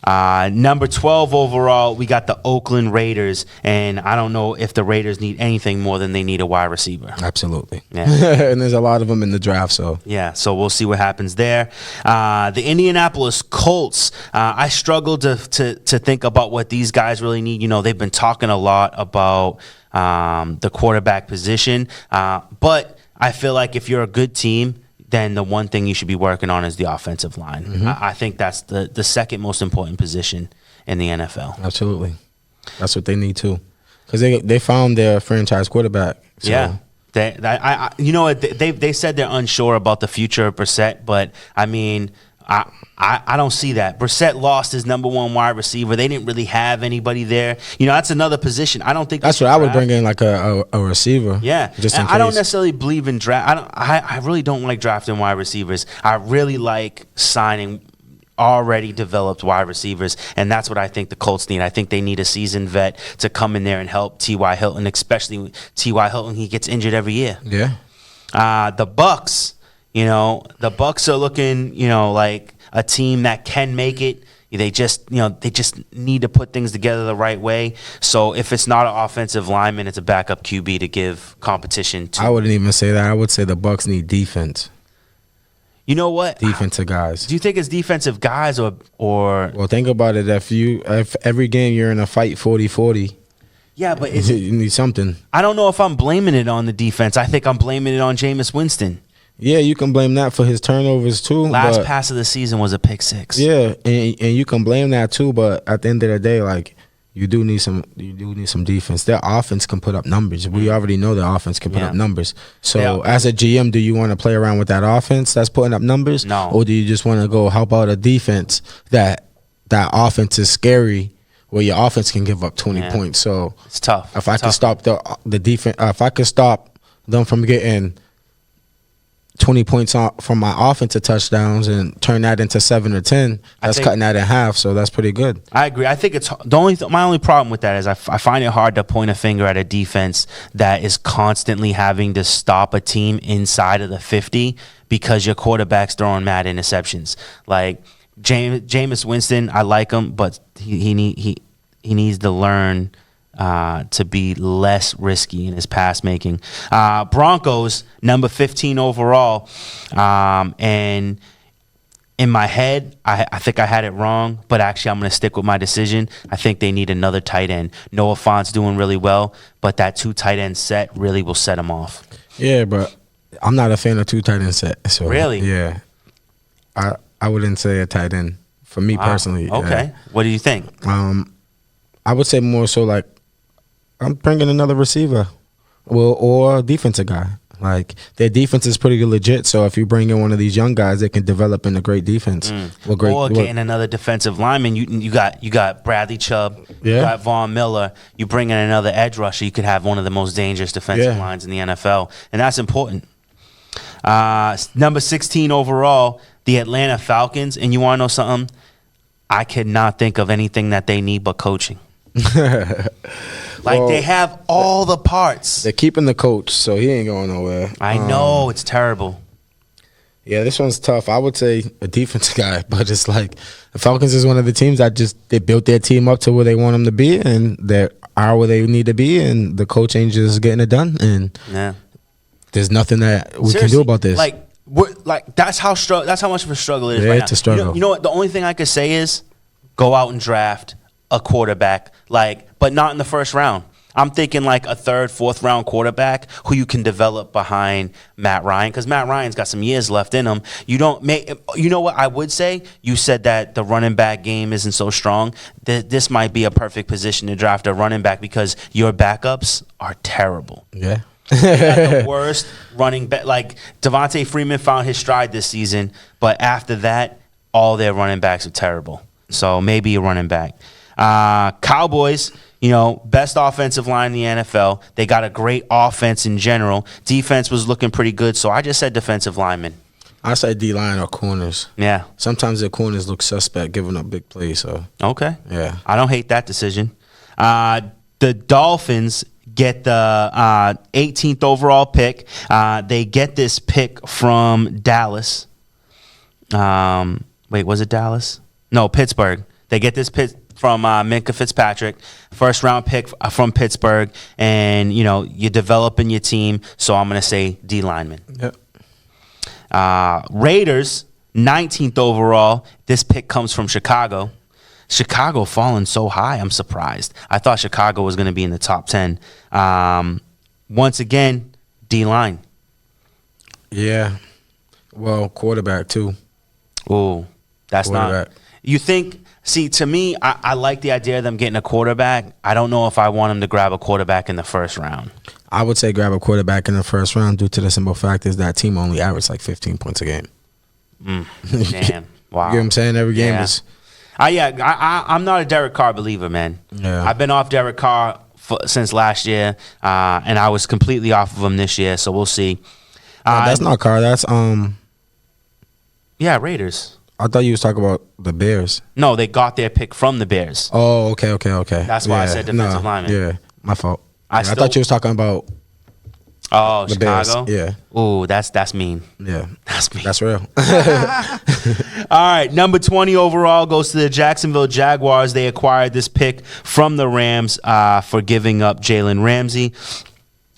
Speaker 1: Number 12 overall, we got the Oakland Raiders, and I don't know if the Raiders need anything more than they need a wide receiver.
Speaker 2: Absolutely.
Speaker 1: Yeah.
Speaker 2: And there's a lot of them in the draft, so.
Speaker 1: Yeah, so we'll see what happens there. The Indianapolis Colts, I struggle to think about what these guys really need. You know, they've been talking a lot about the quarterback position, but I feel like if you're a good team, then the one thing you should be working on is the offensive line.
Speaker 2: Mm-hmm.
Speaker 1: I think that's the second most important position in the NFL.
Speaker 2: Absolutely. That's what they need too. Because they found their franchise quarterback. So.
Speaker 1: Yeah. You know what? They said they're unsure about the future of Brissett, but I mean, I don't see that. Brissett lost his number one wide receiver. They didn't really have anybody there. You know, that's another position. I don't think
Speaker 2: that's what I would bring in, like a receiver.
Speaker 1: Yeah,
Speaker 2: just in case.
Speaker 1: I don't necessarily believe in draft. I really don't like drafting wide receivers. I really like signing already developed wide receivers, and that's what I think the Colts need. I think they need a seasoned vet to come in there and help T.Y. Hilton, especially T.Y. Hilton. He gets injured every year.
Speaker 2: Yeah.
Speaker 1: The Bucks, you know, are looking, you know, like a team that can make it. They just need to put things together the right way. So if it's not an offensive lineman, it's a backup QB to give competition to.
Speaker 2: I wouldn't even say that. I would say the Bucks need defense.
Speaker 1: You know what?
Speaker 2: Defensive guys.
Speaker 1: Do you think it's defensive guys or?
Speaker 2: Well, think about it. If every game you're in a fight 40-40.
Speaker 1: Yeah, but
Speaker 2: you need something.
Speaker 1: I don't know if I'm blaming it on the defense. I think I'm blaming it on Jameis Winston.
Speaker 2: Yeah, you can blame that for his turnovers too.
Speaker 1: Last pass of the season was a pick six.
Speaker 2: Yeah, and you can blame that too. But at the end of the day, like you do need some defense. Their offense can put up numbers. We already know their offense can put up numbers. So as a GM, do you want to play around with that offense that's putting up numbers?
Speaker 1: No.
Speaker 2: Or do you just want to go help out a defense that offense is scary? Where your offense can give up 20 points. So
Speaker 1: it's tough.
Speaker 2: If I can stop the defense, if I can stop them from getting 20 points from my offensive touchdowns and turn that into 7 or 10, that's cutting that in half. So that's pretty good.
Speaker 1: I agree. I think it's my only problem with that is I find it hard to point a finger at a defense that is constantly having to stop a team inside of the 50 because your quarterback's throwing mad interceptions. Like Jameis Winston, I like him, but he needs to learn to be less risky in his pass making. Broncos, number 15 overall, and in my head, I think I had it wrong, but actually I'm going to stick with my decision. I think they need another tight end. Noah Fant's doing really well, but that 2 tight end set really will set him off. Yeah,
Speaker 2: but I'm not a fan of 2 tight end set. So
Speaker 1: really?
Speaker 2: Yeah. I wouldn't say a tight end for me personally.
Speaker 1: Okay.
Speaker 2: Yeah.
Speaker 1: What do you think?
Speaker 2: I would say more so like I'm bringing another receiver, or a defensive guy. Like their defense is pretty legit. So if you bring in one of these young guys, they can develop in a great defense.
Speaker 1: Getting another defensive lineman. You got Bradley Chubb.
Speaker 2: Yeah.
Speaker 1: You got Von Miller. You bring in another edge rusher. You could have one of the most dangerous defensive lines in the NFL, and that's important. Number 16 overall, the Atlanta Falcons. And you want to know something? I cannot think of anything that they need but coaching. They have all the parts.
Speaker 2: They're keeping the coach, so he ain't going nowhere.
Speaker 1: I know, it's terrible.
Speaker 2: Yeah, this one's tough. I would say a defensive guy, but it's like the Falcons is one of the teams that they built their team up to where they want them to be, and they are where they need to be, and the coach ain't just getting it done. And there's nothing that we can do about this.
Speaker 1: That's how much of a struggle it is
Speaker 2: right now.
Speaker 1: It's
Speaker 2: a struggle.
Speaker 1: You know what? The only thing I could say is go out and draft a quarterback, but not in the first round. I'm thinking like a 3rd, 4th round quarterback who you can develop behind Matt Ryan, because Matt Ryan's got some years left in him. You know what I would say? You said that the running back game isn't so strong. This might be a perfect position to draft a running back because your backups are terrible.
Speaker 2: Yeah.
Speaker 1: They got the worst running back. Like Devontae Freeman found his stride this season, but after that, all their running backs are terrible. So maybe a running back. Cowboys, best offensive line in the NFL. They got a great offense in general. Defense was looking pretty good, so I just said defensive lineman.
Speaker 2: I say D-line or corners.
Speaker 1: Yeah.
Speaker 2: Sometimes the corners look suspect giving up big plays. So
Speaker 1: okay.
Speaker 2: Yeah.
Speaker 1: I don't hate that decision. The Dolphins get the 18th overall pick. They get this pick from Dallas. Wait, was it Dallas? No, Pittsburgh. They get this pick from Minka Fitzpatrick, first round pick from Pittsburgh, and you're developing your team. So I'm gonna say D lineman.
Speaker 2: Yep.
Speaker 1: Raiders, 19th overall. This pick comes from Chicago. Chicago falling so high, I'm surprised. I thought Chicago was gonna be in the top 10. Once again, D line.
Speaker 2: Yeah. Well, quarterback too.
Speaker 1: Ooh, that's not. You think? See, to me, I like the idea of them getting a quarterback. I don't know if I want them to grab a quarterback in the first round.
Speaker 2: I would say grab a quarterback in the first round due to the simple fact is that team only averaged like 15 points a game.
Speaker 1: Damn. Wow.
Speaker 2: You get what I'm saying? Every game is.
Speaker 1: I'm not a Derek Carr believer, man.
Speaker 2: Yeah.
Speaker 1: I've been off Derek Carr since last year, and I was completely off of him this year. So we'll see.
Speaker 2: No, that's not Carr. That's
Speaker 1: Yeah, Raiders.
Speaker 2: I thought you was talking about the Bears.
Speaker 1: No, they got their pick from the Bears.
Speaker 2: Oh, okay.
Speaker 1: That's why I said defensive lineman.
Speaker 2: Yeah, my fault.
Speaker 1: I
Speaker 2: thought you was talking about
Speaker 1: the
Speaker 2: Chicago.
Speaker 1: Bears. Yeah. Ooh, that's mean.
Speaker 2: Yeah,
Speaker 1: that's mean.
Speaker 2: That's real.
Speaker 1: All right, number 20 overall goes to the Jacksonville Jaguars. They acquired this pick from the Rams for giving up Jalen Ramsey,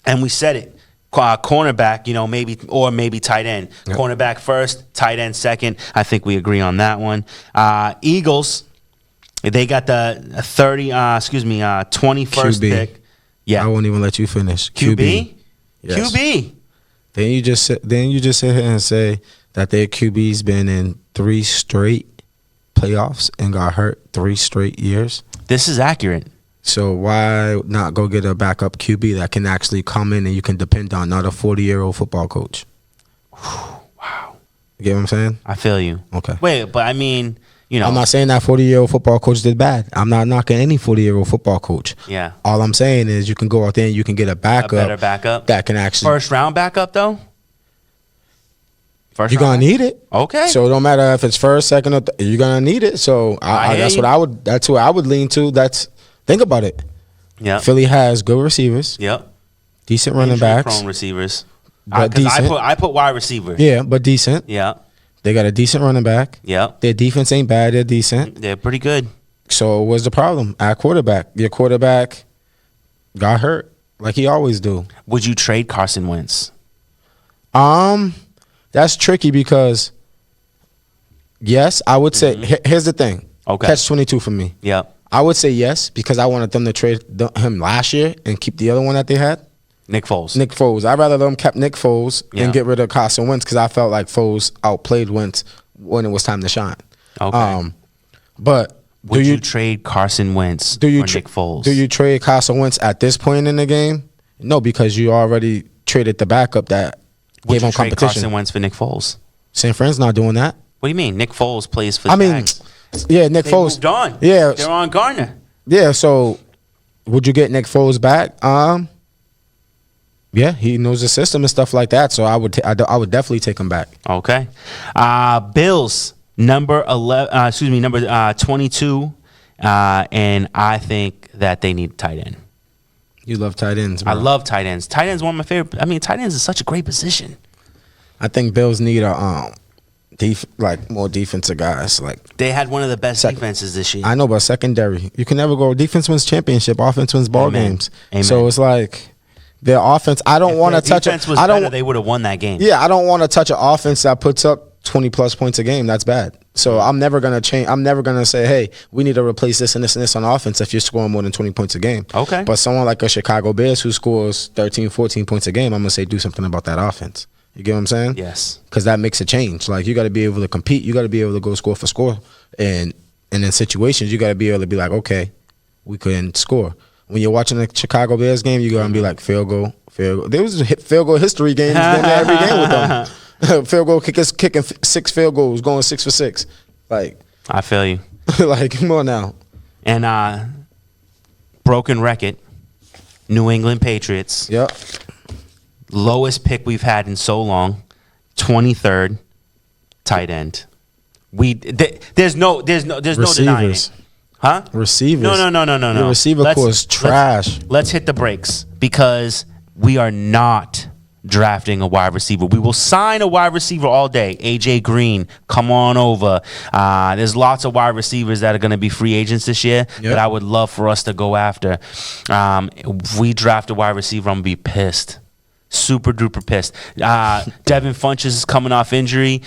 Speaker 1: and we said it. Cornerback, maybe tight end. Yep. Cornerback first, tight end second. I think we agree on that one. Eagles, they got the 21st
Speaker 2: QB.
Speaker 1: pick. Yeah,
Speaker 2: I won't even let you finish.
Speaker 1: QB.
Speaker 2: Yes.
Speaker 1: QB.
Speaker 2: Then you just sit here and say that their QB's been in 3 straight playoffs and got hurt 3 straight years.
Speaker 1: This is accurate.
Speaker 2: So why not go get a backup QB that can actually come in and you can depend on, not a 40-year-old football coach?
Speaker 1: Wow.
Speaker 2: You get what I'm saying?
Speaker 1: I feel you.
Speaker 2: Okay.
Speaker 1: Wait, but I mean,
Speaker 2: I'm not saying that 40-year-old football coach did bad. I'm not knocking any 40-year-old football coach.
Speaker 1: Yeah.
Speaker 2: All I'm saying is you can go out there and you can get a backup.
Speaker 1: A better backup.
Speaker 2: That can actually.
Speaker 1: First round backup, though?
Speaker 2: You're going to need it.
Speaker 1: Okay.
Speaker 2: So it don't matter if it's first, second, or you're going to need it. So that's what I would lean to. Think about it.
Speaker 1: Yeah.
Speaker 2: Philly has good receivers.
Speaker 1: Yep.
Speaker 2: Decent running backs.
Speaker 1: Prone receivers.
Speaker 2: But decent.
Speaker 1: I put wide receiver.
Speaker 2: Yeah, but decent.
Speaker 1: Yeah.
Speaker 2: They got a decent running back.
Speaker 1: Yeah.
Speaker 2: Their defense ain't bad. They're decent.
Speaker 1: They're pretty good.
Speaker 2: So what's the problem? At quarterback. Your quarterback got hurt like he always do.
Speaker 1: Would you trade Carson Wentz?
Speaker 2: That's tricky because, yes, I would say, here's the thing.
Speaker 1: Okay.
Speaker 2: Catch-22 for me.
Speaker 1: Yeah.
Speaker 2: I would say yes because I wanted them to trade him last year and keep the other one that they had.
Speaker 1: Nick Foles.
Speaker 2: I'd rather them kept Nick Foles and get rid of Carson Wentz because I felt like Foles outplayed Wentz when it was time to shine.
Speaker 1: Okay.
Speaker 2: But
Speaker 1: would you trade Carson Wentz for Nick Foles?
Speaker 2: Do you trade Carson Wentz at this point in the game? No, because you already traded the backup that gave him competition.
Speaker 1: Would you trade Carson Wentz for Nick Foles?
Speaker 2: San Fran's not doing that.
Speaker 1: What do you mean? Nick Foles plays for the Jags.
Speaker 2: Yeah, Nick Foles.
Speaker 1: Moved on.
Speaker 2: Yeah.
Speaker 1: They're on Garner.
Speaker 2: Yeah, so would you get Nick Foles back? Yeah, he knows the system and stuff like that. So I would definitely take him back.
Speaker 1: Okay. Bills number 22, and I think that they need tight end.
Speaker 2: You love tight ends, bro.
Speaker 1: I love tight ends. Tight ends one of my favorite. I mean, tight ends is such a great position.
Speaker 2: I think Bills need a more defensive guys. Like
Speaker 1: they had one of the best defenses this year.
Speaker 2: I know, but secondary, you can never go. Defense wins championship. Offense wins ball games.
Speaker 1: Amen.
Speaker 2: So it's like their offense. I don't want to touch it.
Speaker 1: They would have won that game.
Speaker 2: Yeah, I don't want to touch an offense that puts up 20+ points a game. That's bad. So I'm never gonna change. I'm never gonna say, hey, we need to replace this and this and this on offense if you're scoring more than 20 points a game.
Speaker 1: Okay.
Speaker 2: But someone like a Chicago Bears who scores 13, 14 points a game, I'm gonna say do something about that offense. You get what I'm saying?
Speaker 1: Yes.
Speaker 2: Because that makes a change. Like, you got to be able to compete. You got to be able to go score for score. And in situations, you got to be able to be like, okay, we couldn't score. When you're watching the Chicago Bears game, you got to be like, field goal. There was field goal history games going there every game with them. Field goal kickers kicking 6 field goals, going 6 for 6. Like,
Speaker 1: I feel you.
Speaker 2: Like, come on now.
Speaker 1: And broken record, New England Patriots.
Speaker 2: Yep.
Speaker 1: Lowest pick we've had in so long, 23rd, tight end. There's no denying it. Huh?
Speaker 2: Receivers.
Speaker 1: No.
Speaker 2: The receiver core is trash.
Speaker 1: Let's hit the brakes because we are not drafting a wide receiver. We will sign a wide receiver all day. AJ Green, come on over. There's lots of wide receivers that are going to be free agents this year that I would love for us to go after. If we draft a wide receiver, I'm going to be pissed. Super duper pissed. Devin Funches is coming off injury.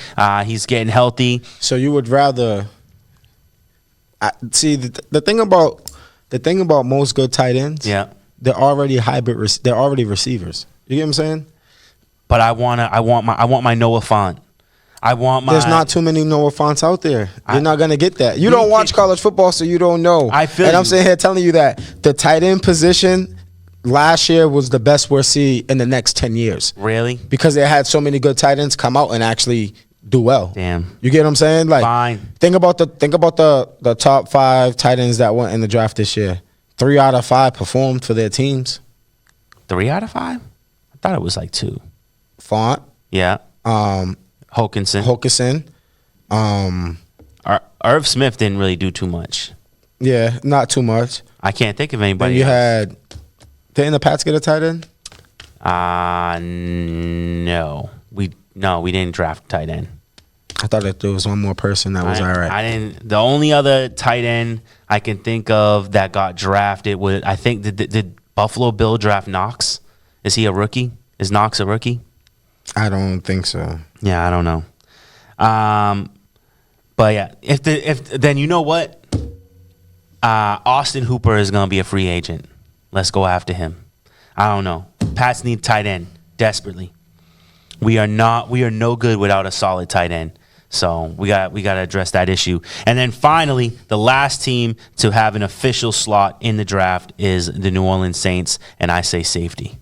Speaker 1: He's getting healthy.
Speaker 2: So you would rather see the thing about most good tight ends?
Speaker 1: Yeah.
Speaker 2: They're already they're already receivers. You get what I'm saying?
Speaker 1: But I want my Noah Fant.
Speaker 2: There's not too many Noah Fonts out there. You're not gonna get that. You don't watch college football, so you don't know.
Speaker 1: I feel
Speaker 2: and I'm sitting here telling you that the tight end position last year was the best we'll see in the next 10 years.
Speaker 1: Really?
Speaker 2: Because they had so many good tight ends come out and actually do well.
Speaker 1: Damn.
Speaker 2: You get what I'm saying? Like,
Speaker 1: fine.
Speaker 2: Think about the top 5 tight ends that went in the draft this year. 3 out of 5 performed for their teams.
Speaker 1: 3 out of 5? I thought it was like 2.
Speaker 2: Font.
Speaker 1: Yeah. Hokinson. Irv Smith didn't really do too much.
Speaker 2: Yeah, not too much.
Speaker 1: I can't think of anybody.
Speaker 2: And you had. Didn't the Pats get a tight end?
Speaker 1: No. We didn't draft tight end.
Speaker 2: I thought that there was one more person that was all right.
Speaker 1: I didn't. The only other tight end I can think of that got drafted was, I think, did Buffalo Bill draft Knox? Is he a rookie? Is Knox a rookie?
Speaker 2: I don't think so.
Speaker 1: Yeah, I don't know. But yeah, if then you know what? Austin Hooper is gonna be a free agent. Let's go after him. I don't know. Pats need tight end desperately. We are no good without a solid tight end. So we got to address that issue. And then finally, the last team to have an official slot in the draft is the New Orleans Saints, and I say safety.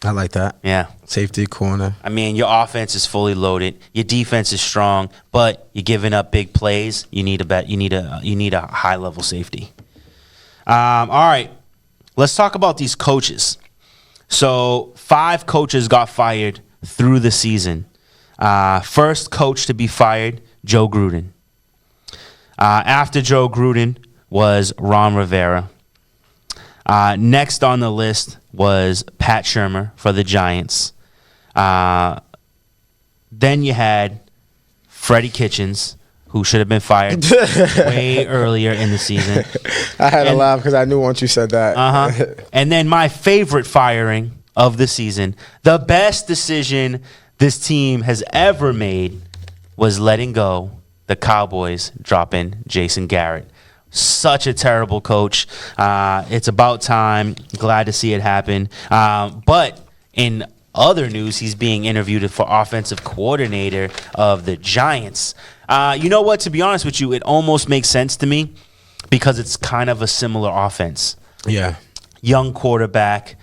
Speaker 2: I like that.
Speaker 1: Yeah.
Speaker 2: Safety corner.
Speaker 1: I mean, your offense is fully loaded. Your defense is strong, but you're giving up big plays. You need a high level safety. All right. Let's talk about these coaches. So 5 coaches got fired through the season. First coach to be fired, Joe Gruden. After Joe Gruden was Ron Rivera. Next on the list was Pat Shurmur for the Giants. Then you had Freddie Kitchens, who should have been fired way earlier in the season.
Speaker 2: I had to laugh because I knew once you said that.
Speaker 1: And then my favorite firing of the season, the best decision this team has ever made, was letting go the Cowboys, dropping Jason Garrett. Such a terrible coach. It's about time. Glad to see it happen. But in other news, he's being interviewed for offensive coordinator of the Giants. You know what? To be honest with you, it almost makes sense to me because it's kind of a similar offense.
Speaker 2: Yeah.
Speaker 1: Young quarterback,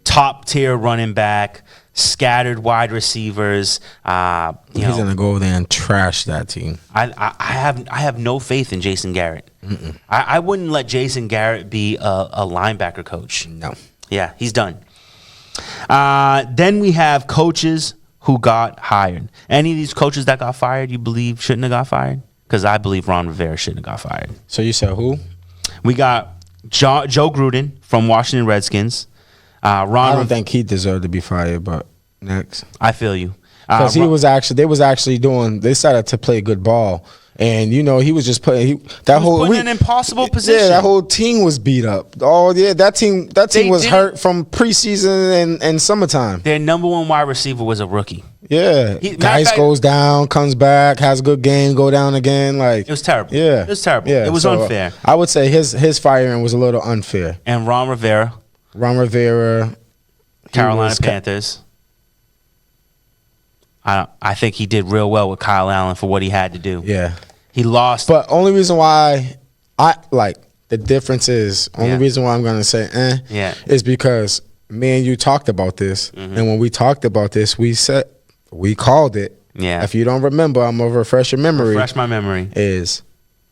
Speaker 1: top tier running back, scattered wide receivers.
Speaker 2: He's gonna go over there and trash that team.
Speaker 1: I have no faith in Jason Garrett. I wouldn't let Jason Garrett be a linebacker coach.
Speaker 2: No.
Speaker 1: Yeah, he's done. Then we have coaches who got hired. Any of these coaches that got fired, you believe shouldn't have got fired? Because I believe Ron Rivera shouldn't have got fired.
Speaker 2: So you said who?
Speaker 1: We got Joe Gruden from Washington Redskins.
Speaker 2: I don't think he deserved to be fired, but next.
Speaker 1: I feel you.
Speaker 2: Because they started to play good ball. And, he was just putting
Speaker 1: in an impossible position.
Speaker 2: Yeah, that whole team was beat up. Oh, yeah, that team was hurt from preseason and summertime.
Speaker 1: Their number 1 wide receiver was a rookie.
Speaker 2: Yeah. Guys goes down, comes back, has a good game, go down again. Like,
Speaker 1: it was terrible.
Speaker 2: Yeah.
Speaker 1: It was terrible.
Speaker 2: Yeah,
Speaker 1: it was unfair.
Speaker 2: I would say his firing was a little unfair.
Speaker 1: And Ron Rivera. Carolina Panthers. I think he did real well with Kyle Allen for what he had to do.
Speaker 2: Yeah.
Speaker 1: He lost.
Speaker 2: But only reason why the difference is, reason why I'm going to say is because me and you talked about this. And when we talked about this, we called it.
Speaker 1: Yeah.
Speaker 2: If you don't remember, I'm going to refresh your memory.
Speaker 1: Refresh my memory.
Speaker 2: Is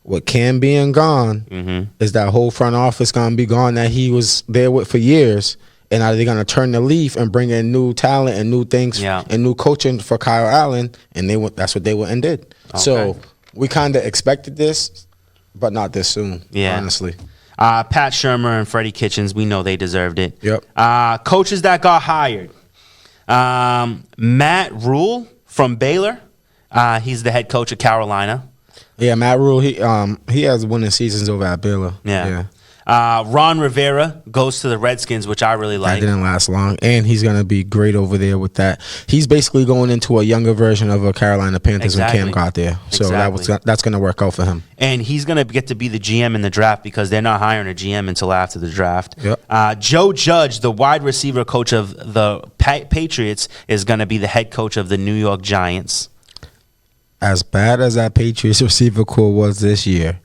Speaker 2: what Cam being gone is that whole front office going to be gone that he was there with for years. And are they going to turn the leaf and bring in new talent and new things and new coaching for Kyle Allen? And that's what they went and did. Okay. So we kind of expected this, but not this soon, honestly.
Speaker 1: Pat Shurmur and Freddie Kitchens, we know they deserved it.
Speaker 2: Yep.
Speaker 1: Coaches that got hired. Matt Rule from Baylor. He's the head coach of Carolina.
Speaker 2: Yeah, Matt Rule, he has winning seasons over at Baylor.
Speaker 1: Yeah. Ron Rivera goes to the Redskins, which I really like.
Speaker 2: That didn't last long, and he's going to be great over there with that. He's basically going into a younger version of a Carolina Panthers when Cam got there. So that's going to work out for him.
Speaker 1: And he's going to get to be the GM in the draft because they're not hiring a GM until after the draft.
Speaker 2: Yep.
Speaker 1: Joe Judge, the wide receiver coach of the Patriots, is going to be the head coach of the New York Giants.
Speaker 2: As bad as that Patriots receiver core was this year,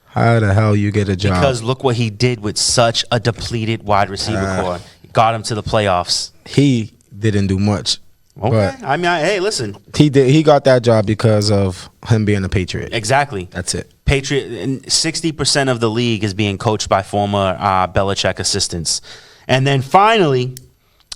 Speaker 2: how the hell you get a job?
Speaker 1: Because look what he did with such a depleted wide receiver core. Got him to the playoffs.
Speaker 2: He didn't do much.
Speaker 1: Okay. I mean, hey, listen.
Speaker 2: He got that job because of him being a Patriot.
Speaker 1: Exactly.
Speaker 2: That's it.
Speaker 1: 60% of the league is being coached by former Belichick assistants. And then finally,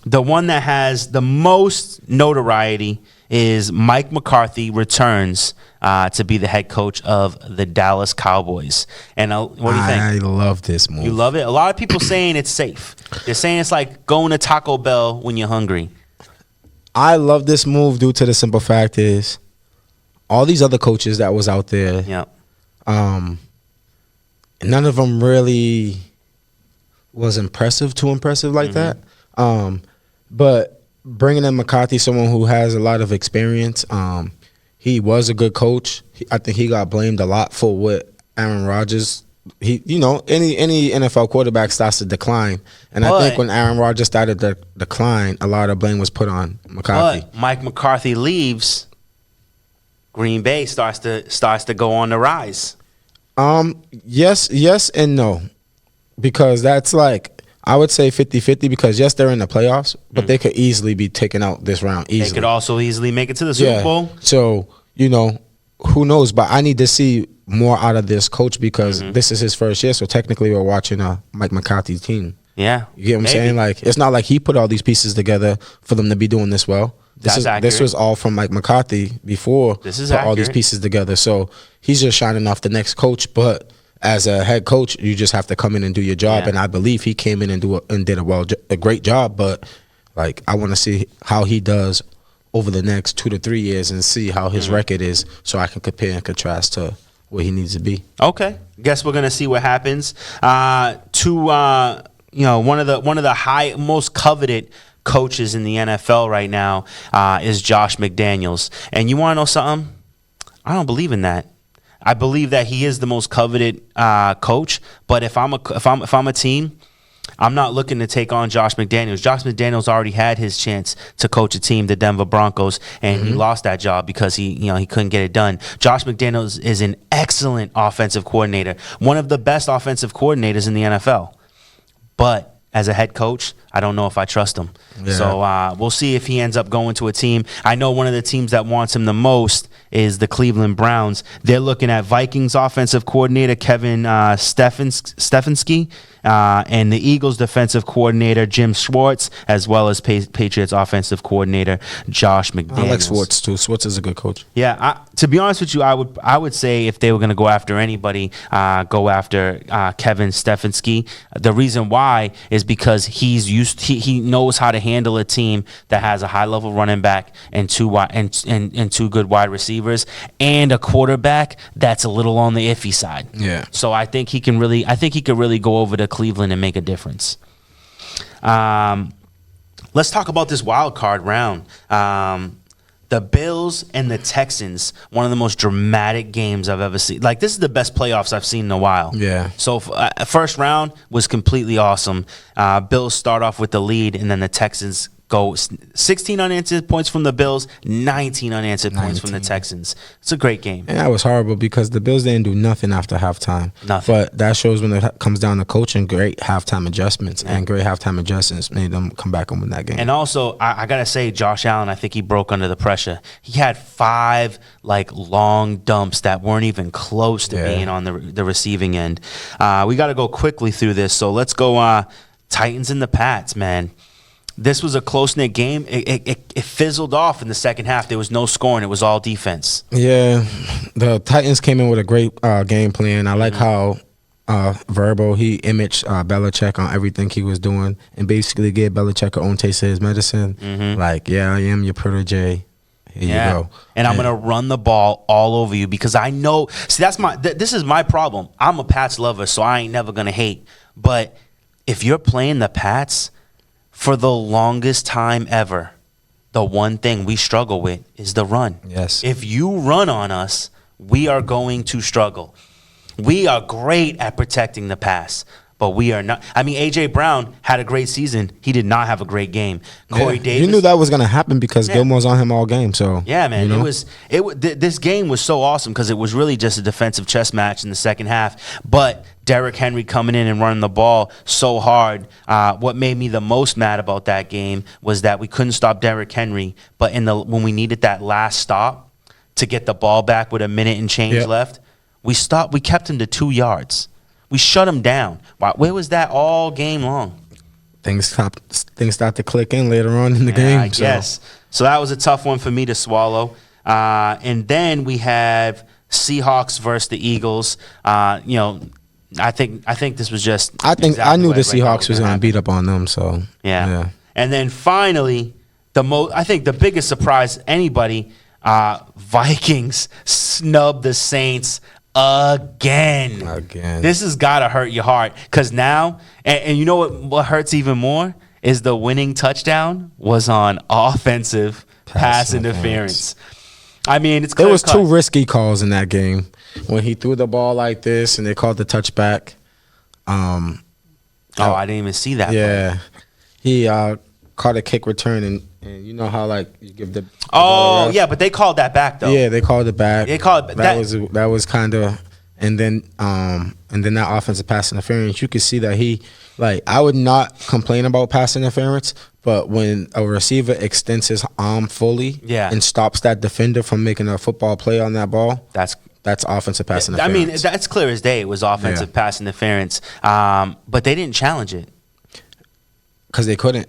Speaker 1: the one that has the most notoriety is Mike McCarthy returns to be the head coach of the Dallas Cowboys. And what do you think?
Speaker 2: I love this move.
Speaker 1: You love it? A lot of people saying it's safe. They're saying it's like going to Taco Bell when you're hungry.
Speaker 2: I love this move due to the simple fact is all these other coaches that was out there, none of them really was too impressive like that. But bringing in McCarthy, someone who has a lot of experience, he was a good coach. I think he got blamed a lot for what Aaron Rodgers. Any NFL quarterback starts to decline, and I think when Aaron Rodgers started to decline, a lot of blame was put on McCarthy.
Speaker 1: But Mike McCarthy leaves, Green Bay starts to go on the rise.
Speaker 2: Yes and no, because that's like, I would say 50-50 because, yes, they're in the playoffs, but they could easily be taken out this round easily.
Speaker 1: They could also easily make it to the Super Bowl.
Speaker 2: So, who knows? But I need to see more out of this coach because this is his first year. So, technically, we're watching Mike McCarthy's team.
Speaker 1: Yeah.
Speaker 2: You get what I'm saying? Like, it's not like he put all these pieces together for them to be doing this well. This was all from Mike McCarthy before put all these pieces together. So, he's just shining off the next coach, but as a head coach, you just have to come in and do your job, and I believe he came in and did a great job. But like, I want to see how he does over the next 2 to 3 years and see how his record is, so I can compare and contrast to where he needs to be.
Speaker 1: Okay, guess we're gonna see what happens. One of the most coveted coaches in the NFL right now is Josh McDaniels, and you want to know something? I don't believe in that. I believe that he is the most coveted coach, but if I'm a team, I'm not looking to take on Josh McDaniels. Josh McDaniels already had his chance to coach a team, the Denver Broncos, and he lost that job because he couldn't get it done. Josh McDaniels is an excellent offensive coordinator, one of the best offensive coordinators in the NFL. But as a head coach, I don't know if I trust him. Yeah. So we'll see if he ends up going to a team. I know one of the teams that wants him the most is the Cleveland Browns. They're looking at Vikings offensive coordinator Kevin Stefanski and the Eagles defensive coordinator Jim Schwartz, as well as Patriots offensive coordinator Josh McDaniels.
Speaker 2: I like Schwartz too. Schwartz is a good coach.
Speaker 1: Yeah, to be honest with you, I would say if they were going to go after anybody, go after Kevin Stefanski. The reason why is because he knows how to handle a team that has a high level running back and two good wide receivers and a quarterback that's a little on the iffy side.
Speaker 2: Yeah.
Speaker 1: So I think he could really go over to Cleveland and make a difference. Let's talk about this wild card round. The Bills and the Texans, one of the most dramatic games I've ever seen. Like, this is the best playoffs I've seen in a while.
Speaker 2: Yeah.
Speaker 1: So, first round was completely awesome. Bills start off with the lead, and then the Texans go 16 unanswered points from the Bills, 19 unanswered points from the Texans. It's a great game.
Speaker 2: And that was horrible because the Bills didn't do nothing after halftime.
Speaker 1: Nothing.
Speaker 2: But that shows when it comes down to coaching, great halftime adjustments. Yeah. And great halftime adjustments made them come back and win that game.
Speaker 1: And also, I got to say, Josh Allen, I think he broke under the pressure. He had 5 long dumps that weren't even close to being on the receiving end. We got to go quickly through this. So let's go Titans and the Pats, man. This was a close-knit game. It fizzled off in the second half. There was no scoring. It was all defense.
Speaker 2: Yeah. The Titans came in with a great game plan. I like how verbal. He imaged Belichick on everything he was doing and basically gave Belichick a own taste of his medicine.
Speaker 1: Mm-hmm.
Speaker 2: Like, yeah, I am your protege. Here you go.
Speaker 1: And I'm going to run the ball all over you because I know. See, that's this is my problem. I'm a Pats lover, so I ain't never going to hate. But if you're playing the Pats for the longest time ever, the one thing we struggle with is the run.
Speaker 2: Yes.
Speaker 1: If you run on us, we are going to struggle. We are great at protecting the pass, but we are not. I mean, A.J. Brown had a great season. He did not have a great game. Corey Davis.
Speaker 2: You knew that was going to happen because Gilmore's on him all game. So
Speaker 1: yeah, man,
Speaker 2: you know?
Speaker 1: This game was so awesome because it was really just a defensive chess match in the second half. But Derrick Henry coming in and running the ball so hard. What made me the most mad about that game was that we couldn't stop Derrick Henry, but when we needed that last stop to get the ball back with a minute and change left, we kept him to 2 yards. We shut him down. Where was that all game long?
Speaker 2: Things start to click in later on in the game.
Speaker 1: I guess. So that was a tough one for me to swallow. And then we have Seahawks versus the Eagles. I think this was just.
Speaker 2: I knew the Seahawks was going to beat up on them. So
Speaker 1: yeah. And then finally, I think the biggest surprise anybody, Vikings snub the Saints again. This has got to hurt your heart because now, and you know what hurts even more is the winning touchdown was on offensive pass interference. I mean, it's clear
Speaker 2: there was 2 risky calls in that game when he threw the ball like this and they called the touchback. I
Speaker 1: didn't even see that.
Speaker 2: Yeah, he caught a kick return and you know how like you give the
Speaker 1: but they called that back though.
Speaker 2: Yeah, they called it back.
Speaker 1: They called it
Speaker 2: that was kind of and then that offensive pass interference, you could see that he I would not complain about pass interference, but when a receiver extends his arm fully and stops that defender from making a football play on that ball, that's offensive pass interference.
Speaker 1: I mean, that's clear as day. It was offensive pass interference, but they didn't challenge it
Speaker 2: because they couldn't.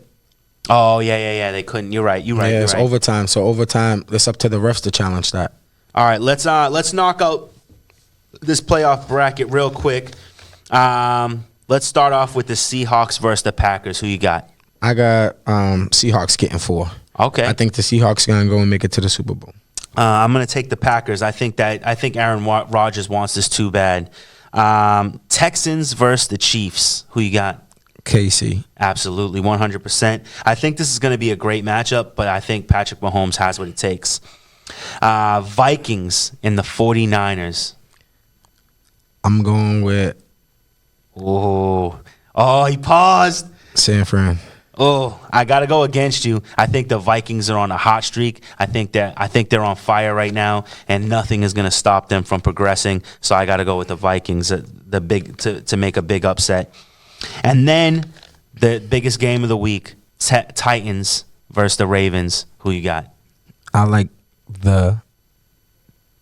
Speaker 1: Oh, yeah, they couldn't. You're right.
Speaker 2: Yeah, it's overtime. So overtime, it's up to the refs to challenge that.
Speaker 1: All right, let's knock out this playoff bracket real quick. Let's start off with the Seahawks versus the Packers. Who you got?
Speaker 2: I got Seahawks getting 4.
Speaker 1: Okay.
Speaker 2: I think the Seahawks are going to go and make it to the Super Bowl.
Speaker 1: I'm going to take the Packers. I think Aaron Rodgers wants this too bad. Texans versus the Chiefs. Who you got?
Speaker 2: KC.
Speaker 1: Absolutely, 100%. I think this is going to be a great matchup, but I think Patrick Mahomes has what it takes. Vikings and the 49ers.
Speaker 2: I'm going with...
Speaker 1: Oh, he paused.
Speaker 2: San Fran.
Speaker 1: Oh, I got to go against you. I think the Vikings are on a hot streak. I think they're on fire right now, and nothing is going to stop them from progressing. So I got to go with the Vikings, to make a big upset. And then the biggest game of the week, Titans versus the Ravens. Who you got?
Speaker 2: I like the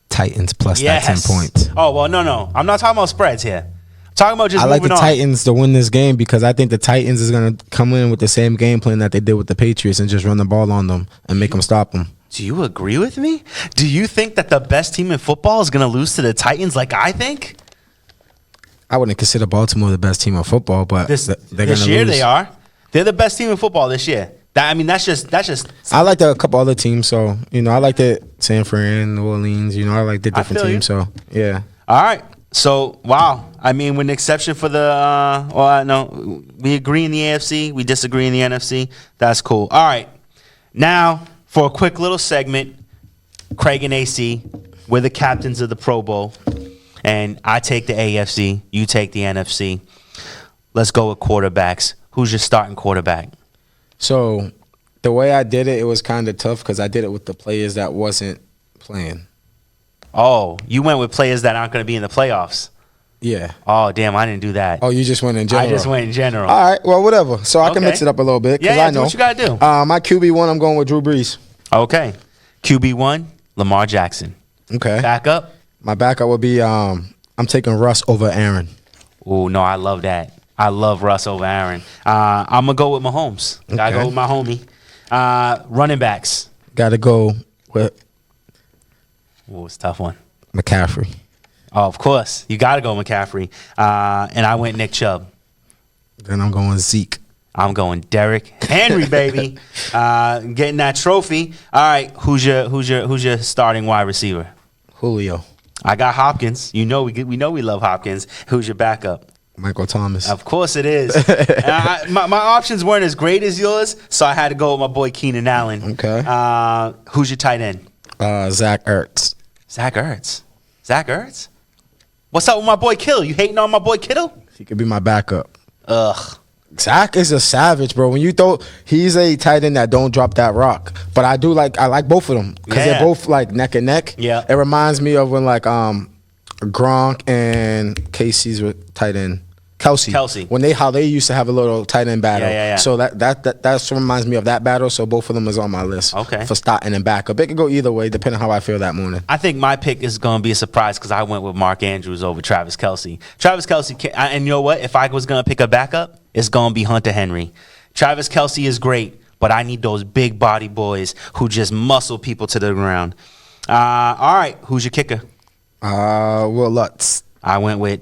Speaker 2: Titans plus that 10 points.
Speaker 1: Oh, well, no. I'm not talking about spreads here. I'm talking about just moving on.
Speaker 2: I like the Titans to win this game because I think the Titans is going to come in with the same game plan that they did with the Patriots and just run the ball on them and make them stop them.
Speaker 1: Do you agree with me? Do you think that the best team in football is going to lose to the Titans like I think?
Speaker 2: I wouldn't consider Baltimore the best team in football, but
Speaker 1: this year lose. They are. They're the best team in football this year. That's just.
Speaker 2: I like a couple other teams, so I like the San Fran, New Orleans. I like the different teams, so yeah.
Speaker 1: All right. So wow. I mean, with an exception for the we agree in the AFC, we disagree in the NFC. That's cool. All right. Now for a quick little segment, Craig and AC, we're the captains of the Pro Bowl. And I take the AFC, you take the NFC. Let's go with quarterbacks. Who's your starting quarterback?
Speaker 2: So the way I did it was kind of tough because I did it with the players that wasn't playing.
Speaker 1: Oh, you went with players that aren't going to be in the playoffs.
Speaker 2: Yeah.
Speaker 1: Oh, damn, I didn't do that.
Speaker 2: Oh, you just went in general?
Speaker 1: I just went in general.
Speaker 2: All right, well, whatever. So I can mix it up a little bit because I know.
Speaker 1: Do what you got to do.
Speaker 2: My QB1, I'm going with Drew Brees.
Speaker 1: Okay. QB1, Lamar Jackson.
Speaker 2: Okay.
Speaker 1: Backup?
Speaker 2: My backup would be I'm taking Russ over Aaron.
Speaker 1: Oh, no, I love that. I love Russ over Aaron. I'm going to go with Mahomes. Okay. Got to go with my homie. Running backs.
Speaker 2: Got to go with...
Speaker 1: Oh, it's a tough one.
Speaker 2: McCaffrey.
Speaker 1: Oh, of course. You got to go McCaffrey. And I went Nick Chubb.
Speaker 2: Then I'm going Zeke.
Speaker 1: I'm going Derrick Henry, baby. Getting that trophy. All right, who's your starting wide receiver?
Speaker 2: Julio.
Speaker 1: I got Hopkins. We know we love Hopkins. Who's your backup?
Speaker 2: Michael Thomas.
Speaker 1: Of course it is. My options weren't as great as yours, so I had to go with my boy Keenan Allen.
Speaker 2: Okay.
Speaker 1: Who's your tight end?
Speaker 2: Zach Ertz.
Speaker 1: Zach Ertz? What's up with my boy Kittle? You hating on my boy Kittle?
Speaker 2: He could be my backup.
Speaker 1: Ugh.
Speaker 2: Zach is a savage, bro. When you throw, he's a tight end that don't drop that rock. But I like both of them because they're both like neck and neck.
Speaker 1: Yeah.
Speaker 2: It reminds me of when like Gronk and Casey's with tight end. Kelsey. How they used to have a little tight end battle.
Speaker 1: Yeah.
Speaker 2: So that reminds me of that battle. So both of them is on my list.
Speaker 1: Okay.
Speaker 2: For starting and backup. It could go either way, depending on how I feel that morning.
Speaker 1: I think my pick is going to be a surprise because I went with Mark Andrews over Travis Kelce. And you know what? If I was going to pick a backup, it's going to be Hunter Henry. Travis Kelce is great, but I need those big body boys who just muscle people to the ground. All right, who's your kicker?
Speaker 2: Will Lutz.
Speaker 1: I went with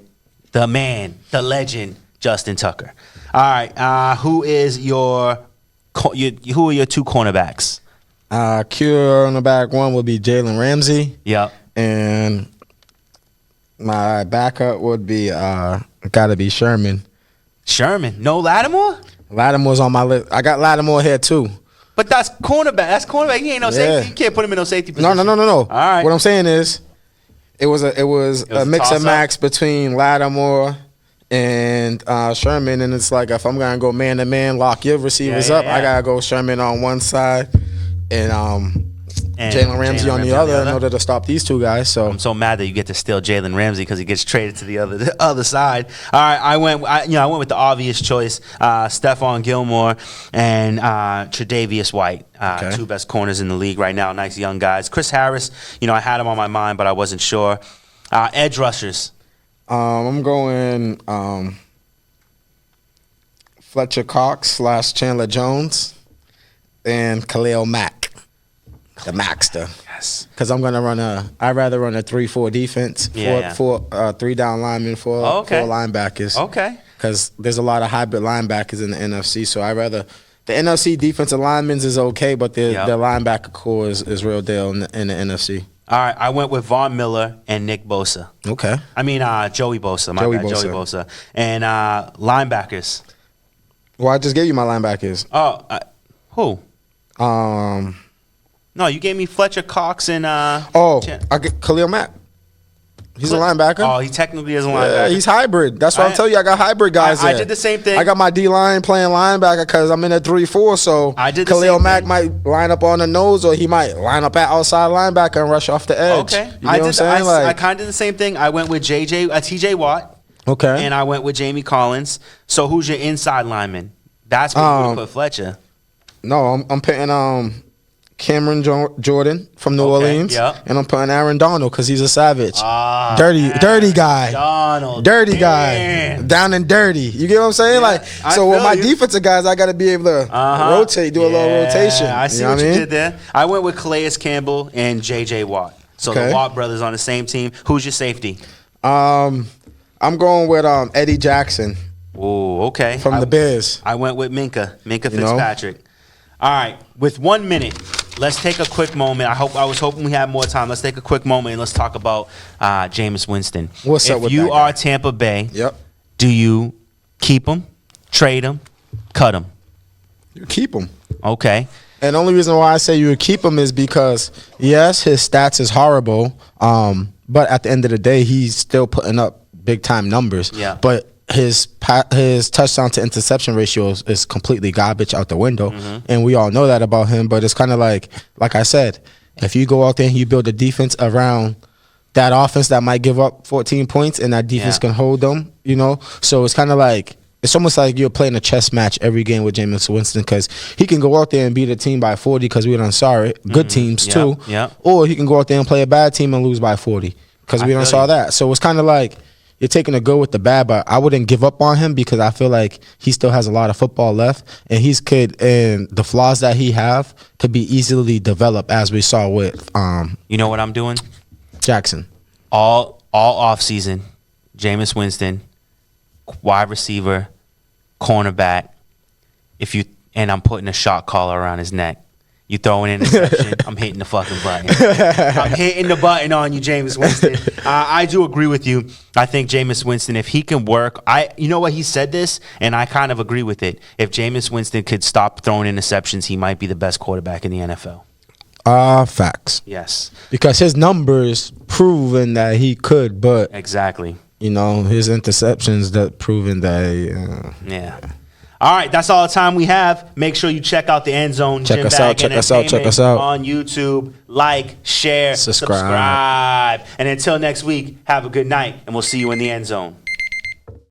Speaker 1: the man, the legend, Justin Tucker. All right, who are your two cornerbacks?
Speaker 2: Cure on the back one would be Jalen Ramsey.
Speaker 1: Yep.
Speaker 2: And my backup would be gotta be Sherman.
Speaker 1: No Lattimore?
Speaker 2: Lattimore's on my list. I got Lattimore here too.
Speaker 1: But that's cornerback. He ain't no safety. You can't put him in no safety position.
Speaker 2: No.
Speaker 1: All right.
Speaker 2: What I'm saying is, it was a mix and match between Lattimore and Sherman, and it's like if I'm gonna go man to man, lock your receivers up. I gotta go Sherman on one side, and Jalen Ramsey on the other in order to stop these two guys. So
Speaker 1: I'm so mad that you get to steal Jalen Ramsey because he gets traded to the other side. All right, I went with the obvious choice, Stephon Gilmore and Tre'Davious White, two best corners in the league right now. Nice young guys. Chris Harris, I had him on my mind, but I wasn't sure. Edge rushers.
Speaker 2: I'm going Fletcher Cox / Chandler Jones and Khalil Mack. The Maxter.
Speaker 1: Yes.
Speaker 2: Because I'd rather run a 3-4 defense. Three down linemen, four linebackers.
Speaker 1: Okay.
Speaker 2: Because there's a lot of hybrid linebackers in the NFC. So the NFC defensive linemen is okay, but the linebacker core is real deal in the NFC.
Speaker 1: All right, I went with Von Miller and Nick Bosa.
Speaker 2: Okay.
Speaker 1: I mean, Joey Bosa. Joey Bosa. And linebackers.
Speaker 2: Well, I just gave you my linebackers.
Speaker 1: Oh, who? No, you gave me Fletcher Cox and
Speaker 2: I get Khalil Mack. He's a linebacker.
Speaker 1: Oh, he technically is a linebacker.
Speaker 2: Yeah, he's hybrid. That's what I'm telling you. I got hybrid guys.
Speaker 1: I did the same thing.
Speaker 2: I got my D line playing linebacker because I'm in a 3-4. So Khalil Mack might line up on the nose, or he might line up at outside linebacker and rush off the edge.
Speaker 1: Okay,
Speaker 2: you know what I'm saying?
Speaker 1: I kind of did the same thing. I went with TJ Watt.
Speaker 2: Okay,
Speaker 1: and I went with Jamie Collins. So who's your inside lineman? That's where you would put Fletcher.
Speaker 2: No, I'm putting Cameron Jordan from New Orleans, and I'm putting Aaron Donald because he's a savage, dirty guy, guy, down and dirty. You get what I'm saying? With my defensive guys, I got to be able to rotate, do a little rotation.
Speaker 1: I see what you did there. I went with Calais Campbell and J.J. Watt. So the Watt brothers on the same team. Who's your safety?
Speaker 2: I'm going with Eddie Jackson.
Speaker 1: Oh, okay.
Speaker 2: From the Bears.
Speaker 1: I went with Minka Fitzpatrick. All right, with 1 minute, let's take a quick moment. I was hoping we had more time. Let's take a quick moment and let's talk about Jameis Winston.
Speaker 2: What's up with that
Speaker 1: If you
Speaker 2: guy?
Speaker 1: are Tampa Bay, do you keep him, trade him, cut him?
Speaker 2: You keep him.
Speaker 1: Okay.
Speaker 2: And the only reason why I say you would keep him is because, yes, his stats is horrible, but at the end of the day, he's still putting up big-time numbers.
Speaker 1: Yeah.
Speaker 2: But his touchdown to interception ratio is completely garbage out the window, and we all know that about him. But it's kind of like I said, if you go out there and you build a defense around that offense that might give up 14 points, and that defense can hold them, so it's kind of like it's almost like you're playing a chess match every game with Jameis Winston because he can go out there and beat a team by 40 because we done saw it, good teams too, or he can go out there and play a bad team and lose by 40 because we done saw that. So it's kind of like you're taking the good with the bad, but I wouldn't give up on him because I feel like he still has a lot of football left, and and the flaws that he have could be easily developed as we saw with
Speaker 1: You know what I'm doing?
Speaker 2: Jackson.
Speaker 1: All all offseason, Jameis Winston, wide receiver, cornerback, and I'm putting a shot collar around his neck. You throw an interception, I'm hitting the fucking button. I'm hitting the button on you, Jameis Winston. I do agree with you. I think Jameis Winston, if he can work, you know what, he said this, and I kind of agree with it. If Jameis Winston could stop throwing interceptions, he might be the best quarterback in the NFL.
Speaker 2: Facts.
Speaker 1: Yes.
Speaker 2: Because his numbers proven that he could, but
Speaker 1: exactly.
Speaker 2: You know, his interceptions that proven that.
Speaker 1: Yeah. All right, that's all the time we have. Make sure you check out the Endzone.
Speaker 2: Check us out. Check us out
Speaker 1: on YouTube. Like, share, subscribe. And until next week, have a good night, and we'll see you in the Endzone.